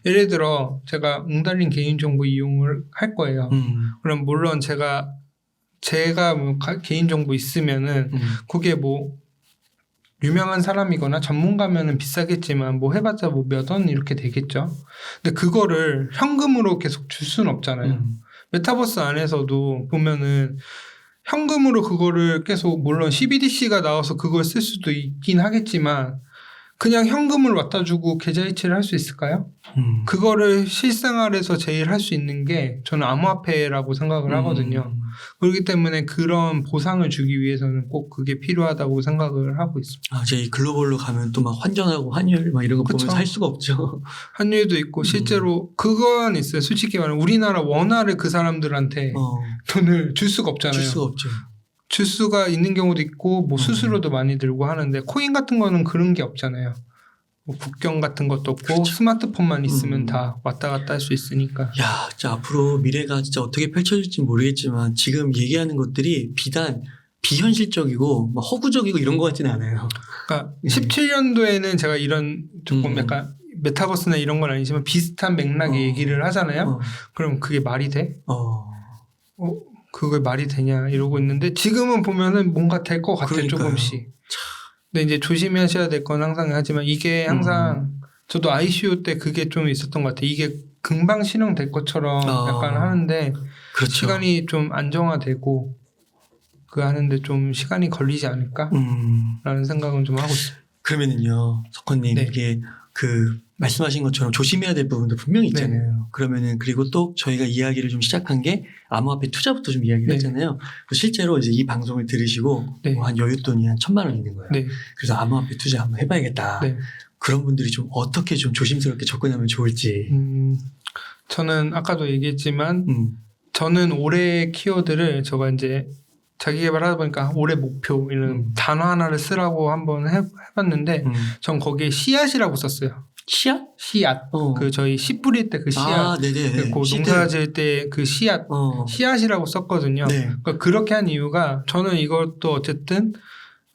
예를 들어 제가 웅달린 개인 정보 이용을 할 거예요. 그럼 물론 제가 뭐 개인 정보 있으면은 그게 뭐 유명한 사람이거나 전문가면은 비싸겠지만 뭐 해봤자 뭐 몇 원 이렇게 되겠죠. 근데 그거를 현금으로 계속 줄 수는 없잖아요. 메타버스 안에서도 보면은 현금으로 그거를 계속 물론 CBDC가 나와서 그걸 쓸 수도 있긴 하겠지만 그냥 현금을 갖다 주고 계좌이체를 할 수 있을까요? 그거를 실생활에서 제일 할 수 있는 게 저는 암호화폐라고 생각을 하거든요. 그렇기 때문에 그런 보상을 주기 위해서는 꼭 그게 필요하다고 생각을 하고 있습니다. 아, 이제 글로벌로 가면 또 막 환전하고 환율 막 이런 거 보면 살 수가 없죠. 환율도 있고 실제로 그건 있어요. 솔직히 말하면 우리나라 원화를 그 사람들한테 돈을 줄 수가 없잖아요. 줄 수가 없죠. 줄 수가 있는 경우도 있고 뭐 수수료도 많이 들고 하는데 코인 같은 거는 그런 게 없잖아요. 뭐 국경 같은 것도 없고 그렇죠. 스마트폰만 있으면 다 왔다 갔다 할 수 있으니까. 야, 진짜 앞으로 미래가 진짜 어떻게 펼쳐질지 모르겠지만 지금 얘기하는 것들이 비단 비현실적이고 막 허구적이고 이런 것 같지는 않아요. 그러니까 17년도에는 제가 이런 조금 약간 메타버스나 이런 건 아니지만 비슷한 맥락의 얘기를 하잖아요. 그럼 그게 말이 돼? 그게 말이 되냐 이러고 있는데 지금은 보면은 뭔가 될 것 같아요. 조금씩. 근데 이제 조심하셔야 될 건 항상 하지만 이게 항상 저도 ICO 때 그게 좀 있었던 것 같아요. 이게 금방 실행될 것처럼 약간 하는데 그렇죠. 시간이 좀 안정화되고 그 하는데 좀 시간이 걸리지 않을까? 라는 생각은 좀 하고 있어요. 그러면은요, 석헌님 이게 그 말씀하신 것처럼 조심해야 될 부분도 분명히 있잖아요. 그러면은 그리고 또 저희가 이야기를 좀 시작한 게 암호화폐 투자부터 좀 이야기를 했잖아요. 실제로 이제 이 방송을 들으시고 뭐 한 여윳돈이 한 1,000만 원 있는 거예요. 그래서 암호화폐 투자 한번 해봐야겠다. 그런 분들이 좀 어떻게 좀 조심스럽게 접근하면 좋을지. 저는 아까도 얘기했지만 저는 올해 키워드를 저가 이제 자기 개발하다 보니까 올해 목표 이런 단어 하나를 쓰라고 한번 해봤는데 전 거기에 씨앗이라고 썼어요. 씨앗? 씨앗. 그 저희 씨 뿌릴 때 그 씨앗. 그리고 농사 지을 때 그 씨앗. 씨앗이라고 썼거든요. 그러니까 그렇게 한 이유가 저는 이것도 어쨌든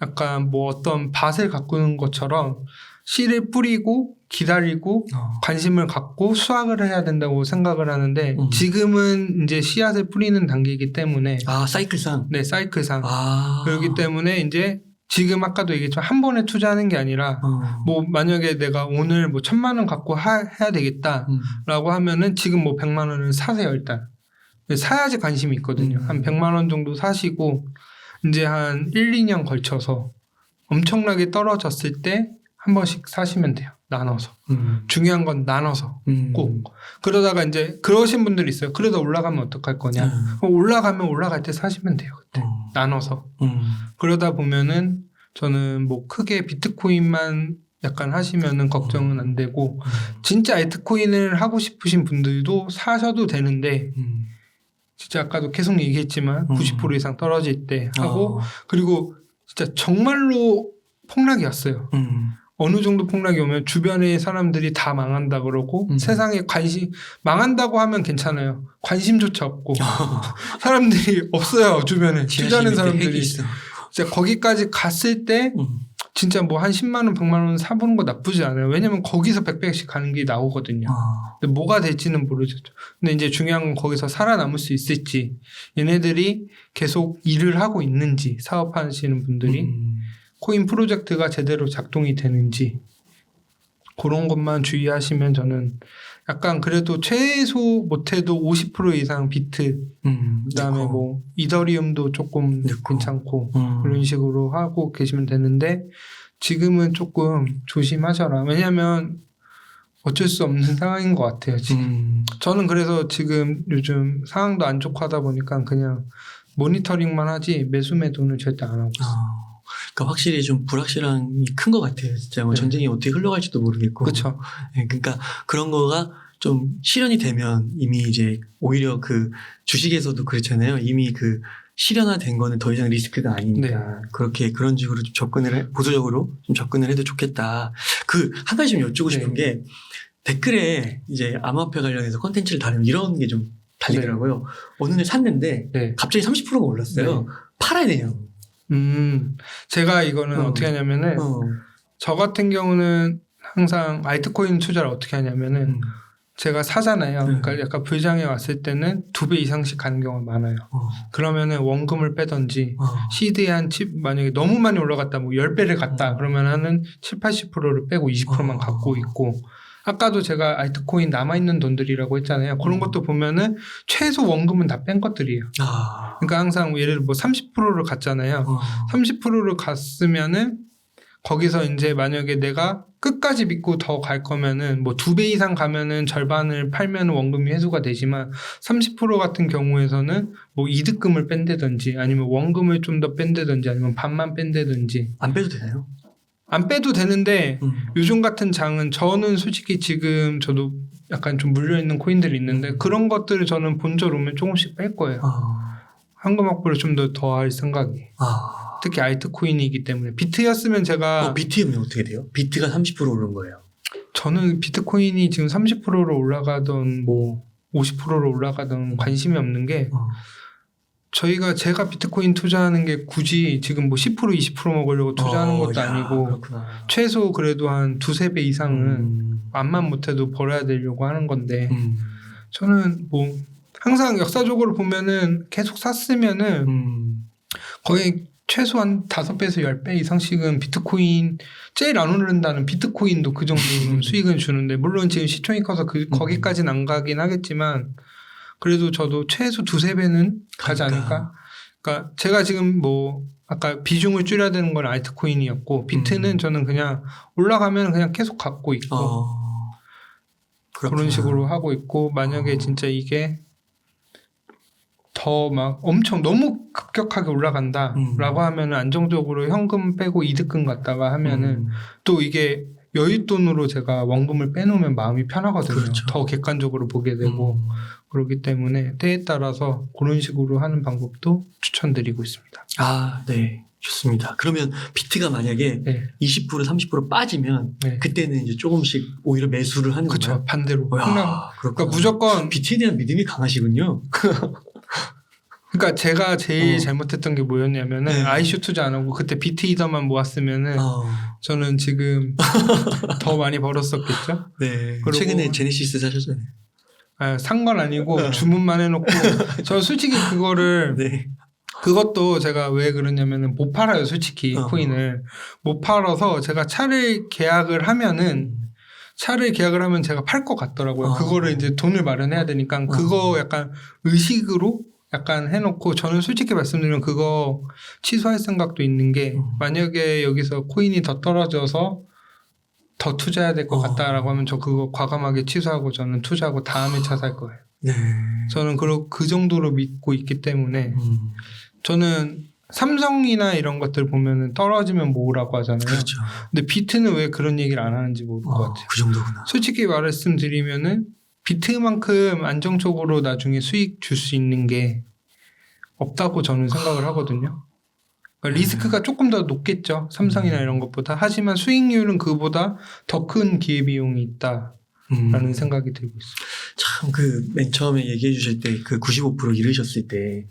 약간 뭐 어떤 밭을 가꾸는 것처럼 씨를 뿌리고 기다리고 관심을 갖고 수확을 해야 된다고 생각을 하는데 지금은 이제 씨앗을 뿌리는 단계이기 때문에 사이클상? 네, 사이클상. 그렇기 때문에 이제 지금 아까도 얘기했지만 한 번에 투자하는 게 아니라 뭐 만약에 내가 오늘 뭐 1,000만 원 갖고 해야 되겠다라고 하면은 지금 뭐 100만 원을 사세요 일단. 사야지 관심이 있거든요. 한 100만 원 정도 사시고 이제 한 1, 2년 걸쳐서 엄청나게 떨어졌을 때 한 번씩 사시면 돼요. 나눠서. 중요한 건 나눠서 꼭. 그러다가 이제 그러신 분들이 있어요. 그러다 올라가면 어떡할 거냐. 올라가면 올라갈 때 사시면 돼요. 그때. 나눠서. 그러다 보면은 저는 뭐 크게 비트코인만 약간 하시면은 걱정은 안 되고 진짜 알트코인을 하고 싶으신 분들도 사셔도 되는데 진짜 아까도 계속 얘기했지만 90% 이상 떨어질 때 하고 그리고 진짜 정말로 폭락이 왔어요. 어느 정도 폭락이 오면 주변의 사람들이 다 망한다 그러고 세상에 망한다고 하면 괜찮아요. 관심조차 없고 사람들이 없어요. 주변에 투자하는 사람들이 진짜 거기까지 갔을 때 진짜 뭐 한 10만 원, 100만 원 사보는 거 나쁘지 않아요. 왜냐면 거기서 100배씩 가는 게 나오거든요. 근데 뭐가 될지는 모르죠. 근데 이제 중요한 건 거기서 살아남을 수 있을지, 얘네들이 계속 일을 하고 있는지, 사업하시는 분들이 코인 프로젝트가 제대로 작동이 되는지 그런 것만 주의하시면 저는 약간 그래도 최소 못해도 50% 이상 비트, 그다음에 뭐 이더리움도 조금 괜찮고 그런 식으로 하고 계시면 되는데 지금은 조금 조심하셔라. 왜냐하면 어쩔 수 없는 상황인 것 같아요. 지금 저는 그래서 지금 요즘 상황도 안 좋고 하다 보니까 그냥 모니터링만 하지 매수 매도는 절대 안 하고 있어요. 그러니까 확실히 좀 불확실함이 큰 것 같아요. 진짜 뭐 전쟁이 어떻게 흘러갈지도 모르겠고. 그렇죠. 네, 그러니까 그런 거가 좀 실현이 되면 이미 이제 오히려 그 주식에서도 그렇잖아요. 이미 그 실현화된 거는 더 이상 리스크가 아니니까 그렇게 그런 식으로 좀 보수적으로 좀 접근을 해도 좋겠다. 그 한 가지 좀 여쭈고 싶은 게 댓글에 이제 암호화폐 관련해서 콘텐츠를 다루면 이런 게 좀 달리더라고요. 어느 날 샀는데 갑자기 30%가 올랐어요. 팔아야 되냐고. 제가 이거는 어떻게 하냐면은 저 같은 경우는 항상 알트코인 투자를 어떻게 하냐면은 제가 사잖아요. 그러니까 약간 불장에 왔을 때는 2배 이상씩 가는 경우가 많아요. 그러면은 원금을 빼든지 시드에 만약에 너무 많이 올라갔다 뭐 10배를 갔다 그러면 하는 7, 80%를 빼고 20%만 갖고 있고 아까도 제가 알트코인 남아있는 돈들이라고 했잖아요. 그런 것도 보면은 최소 원금은 다 뺀 것들이에요. 그러니까 항상 예를 들어 뭐 30%를 갔잖아요. 30%를 갔으면은 거기서 이제 만약에 내가 끝까지 믿고 더 갈 거면은 뭐 2배 이상 가면은 절반을 팔면 원금이 회수가 되지만 30% 같은 경우에서는 뭐 이득금을 뺀다든지 아니면 원금을 좀 더 뺀다든지 아니면 반만 뺀다든지. 안 빼도 되나요? 안 빼도 되는데 요즘 같은 장은 저는 솔직히 지금 저도 약간 좀 물려있는 코인들이 있는데 그런 것들을 저는 본절 오면 조금씩 뺄 거예요. 현금 확보를 좀 더 할 생각이. 특히 알트코인이기 때문에. 비트였으면 제가 비트면 어떻게 돼요? 비트가 30% 오른 거예요. 저는 비트코인이 지금 30%로 올라가던 뭐 50%로 올라가던 관심이 없는 게 제가 비트코인 투자하는 게 굳이 지금 뭐 10% 20% 먹으려고 투자하는 것도 아니고 그렇구나. 최소 그래도 한 2-3배 이상은 암만 못해도 벌어야 되려고 하는 건데 저는 뭐 항상 역사적으로 보면은 계속 샀으면은 거의 최소한 5배에서 10배 이상씩은 비트코인 제일 안 오른다는 비트코인도 그 정도 수익은 주는데 물론 지금 시총이 커서 거기까지는 안 가긴 하겠지만 그래도 저도 최소 2-3배는 가지 않을까? 그러니까 제가 지금 뭐 아까 비중을 줄여야 되는 건 알트코인이었고 비트는 저는 그냥 올라가면 그냥 계속 갖고 있고 그런 식으로 하고 있고 만약에 진짜 이게 더 막 엄청 너무 급격하게 올라간다라고 하면은 안정적으로 현금 빼고 이득금 갖다가 하면은 또 이게 여윳돈으로 제가 원금을 빼놓으면 마음이 편하거든요. 그렇죠. 더 객관적으로 보게 되고 그렇기 때문에 때에 따라서 그런 식으로 하는 방법도 추천드리고 있습니다. 네. 좋습니다. 그러면 비트가 만약에 20% 30% 빠지면 그때는 이제 조금씩 오히려 매수를 하는 거예요. 그렇죠. 반대로. 그러니까 무조건 비트에 대한 믿음이 강하시군요. 그러니까 제가 제일 잘못했던 게 뭐였냐면은 아이쇼 투자 안 하고 그때 비트 이더만 모았으면은 저는 지금 더 많이 벌었었겠죠. 네. 최근에 제네시스 사셨잖아요. 산 건 아니고 주문만 해놓고 저 솔직히 그거를 그것도 제가 왜 그러냐면은 못 팔아요. 솔직히 코인을 못 팔아서 제가 차를 계약을 하면 제가 팔 것 같더라고요. 그거를 이제 돈을 마련해야 되니까 그거 약간 의식으로 약간 해놓고 저는 솔직히 말씀드리면 그거 취소할 생각도 있는 게 만약에 여기서 코인이 더 떨어져서 더 투자해야 될 것 같다라고 하면 저 그거 과감하게 취소하고 저는 투자하고 다음에 차 살 거예요. 저는 그 정도로 믿고 있기 때문에 저는 삼성이나 이런 것들 보면은 떨어지면 모으라고 하잖아요. 그렇죠. 근데 비트는 왜 그런 얘기를 안 하는지 모를 것 같아요. 그 정도구나. 솔직히 말씀드리면은 비트만큼 안정적으로 나중에 수익 줄 수 있는 게 없다고 저는 생각을 하거든요. 그러니까 리스크가 조금 더 높겠죠. 삼성이나 이런 것보다. 하지만 수익률은 그보다 더 큰 기회비용이 있다라는 생각이 들고 있어요. 참 맨 처음에 얘기해 주실 때 그 95% 잃으셨을 때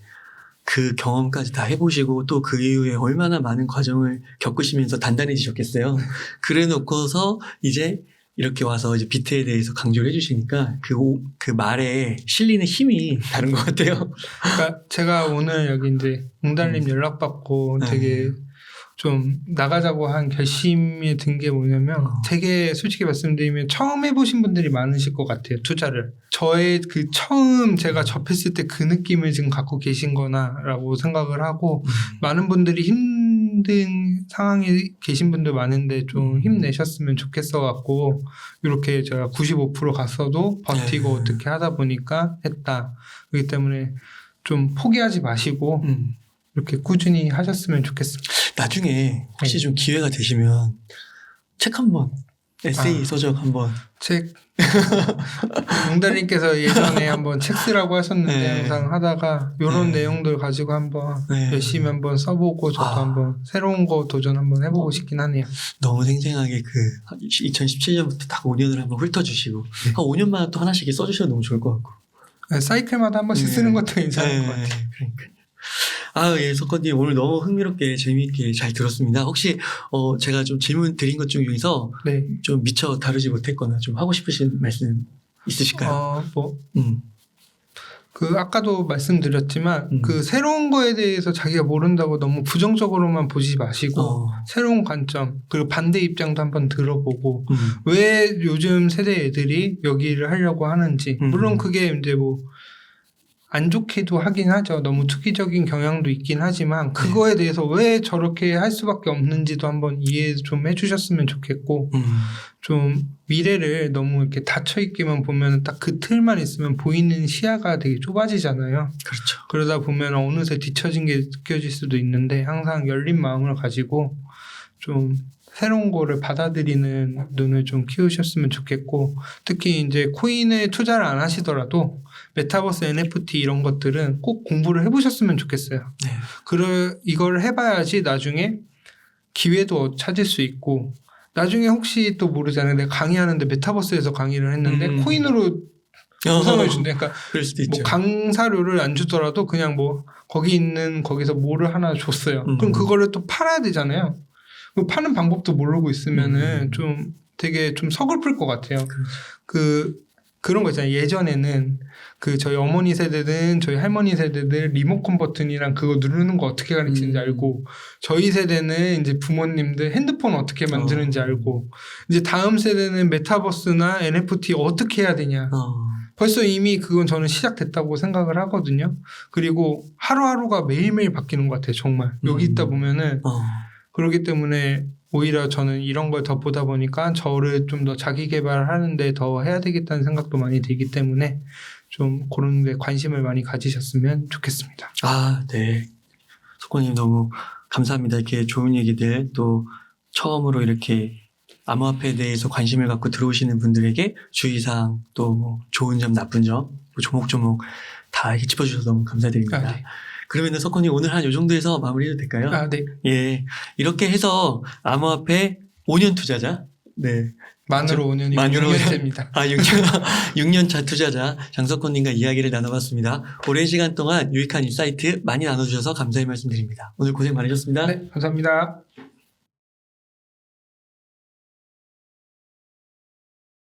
그 경험까지 다 해보시고 또 그 이후에 얼마나 많은 과정을 겪으시면서 단단해지셨겠어요. 그래 놓고서 이제 이렇게 와서 이제 비트에 대해서 강조를 해주시니까 그 말에 실리는 힘이 다른 것 같아요. 그러니까 제가 오늘 여기 이제 웅달님 연락받고 되게 좀 나가자고 한 결심이 든 게 뭐냐면 되게 솔직히 말씀드리면 처음 해보신 분들이 많으실 것 같아요. 투자를. 저의 그 처음 제가 접했을 때 그 느낌을 지금 갖고 계신 거나라고 생각을 하고 많은 분들이 힘든 상황에 계신 분들 많은데 좀 힘내셨으면 좋겠어 갖고 이렇게 제가 95% 갔어도 버티고 어떻게 하다 보니까 했다. 그렇기 때문에 좀 포기하지 마시고 이렇게 꾸준히 하셨으면 좋겠습니다. 나중에 혹시 좀 기회가 되시면 책 한번 에세이 서적 한번 책 웅달님께서 예전에 한번 책 쓰라고 하셨는데 항상 하다가 이런 내용들 가지고 한번 열심히 한번 써보고 저도 한번 새로운 거 도전 한번 해보고 싶긴 하네요. 너무 생생하게 그 2017년부터 딱 5년을 한번 훑어주시고 한 5년마다 또 하나씩 써주셔도 너무 좋을 것 같고 사이클마다 한 번씩 쓰는 것도 괜찮을 것 같아요. 그러니까요. 예, 석건님 오늘 너무 흥미롭게 재미있게 잘 들었습니다. 혹시 제가 좀 질문 드린 것 중에서 좀 미처 다루지 못했거나 좀 하고 싶으신 말씀 있으실까요? 그 아까도 말씀드렸지만 그 새로운 거에 대해서 자기가 모른다고 너무 부정적으로만 보지 마시고 새로운 관점 그리고 반대 입장도 한번 들어보고 왜 요즘 세대 애들이 여기를 하려고 하는지 물론 그게 이제 뭐 안 좋게도 하긴 하죠. 너무 투기적인 경향도 있긴 하지만 그거에 대해서 왜 저렇게 할 수밖에 없는지도 한번 이해 좀 해주셨으면 좋겠고 좀 미래를 너무 이렇게 닫혀있기만 보면 딱 그 틀만 있으면 보이는 시야가 되게 좁아지잖아요. 그렇죠. 그러다 보면 어느새 뒤처진 게 느껴질 수도 있는데 항상 열린 마음을 가지고 좀 새로운 거를 받아들이는 눈을 좀 키우셨으면 좋겠고 특히 이제 코인에 투자를 안 하시더라도 메타버스 NFT 이런 것들은 꼭 공부를 해보셨으면 좋겠어요. 이걸 해봐야지 나중에 기회도 찾을 수 있고 나중에 혹시 또 모르잖아요. 내가 강의하는데 메타버스에서 강의를 했는데 코인으로 보상을 준대. 그러니까 그럴 수도 있죠. 뭐 강사료를 안 주더라도 그냥 뭐 거기서 뭐를 하나 줬어요. 그럼 그거를 또 팔아야 되잖아요. 그 파는 방법도 모르고 있으면은 좀 되게 좀 서글플 것 같아요. 그런 거 있잖아요. 예전에는 저희 어머니 세대든 저희 할머니 세대들 리모컨 버튼이랑 그거 누르는 거 어떻게 가르치는지 알고 저희 세대는 이제 부모님들 핸드폰 어떻게 만드는지 알고 이제 다음 세대는 메타버스나 NFT 어떻게 해야 되냐. 벌써 이미 그건 저는 시작됐다고 생각을 하거든요. 그리고 하루하루가 매일매일 바뀌는 것 같아요. 정말. 여기 있다 보면은 그렇기 때문에 오히려 저는 이런 걸 더 보다 보니까 저를 좀 더 자기 개발하는데 더 해야 되겠다는 생각도 많이 들기 때문에 좀 그런 데 관심을 많이 가지셨으면 좋겠습니다. 네. 석권님 너무 감사합니다. 이렇게 좋은 얘기들 또 처음으로 이렇게 암호화폐에 대해서 관심을 갖고 들어오시는 분들에게 주의사항 또 뭐 좋은 점 나쁜 점 조목조목 다 이렇게 짚어주셔서 너무 감사드립니다. 네. 그러면 석권님 오늘 한 요 정도에서 마무리해도 될까요? 네. 예. 이렇게 해서 암호화폐 5년 투자자. 네. 만으로 5년이고 6년째입니다. 6년 차 투자자 장석권님과 이야기를 나눠봤습니다. 오랜 시간 동안 유익한 인사이트 많이 나눠주셔서 감사의 말씀드립니다. 오늘 고생 많으셨습니다. 네, 감사합니다.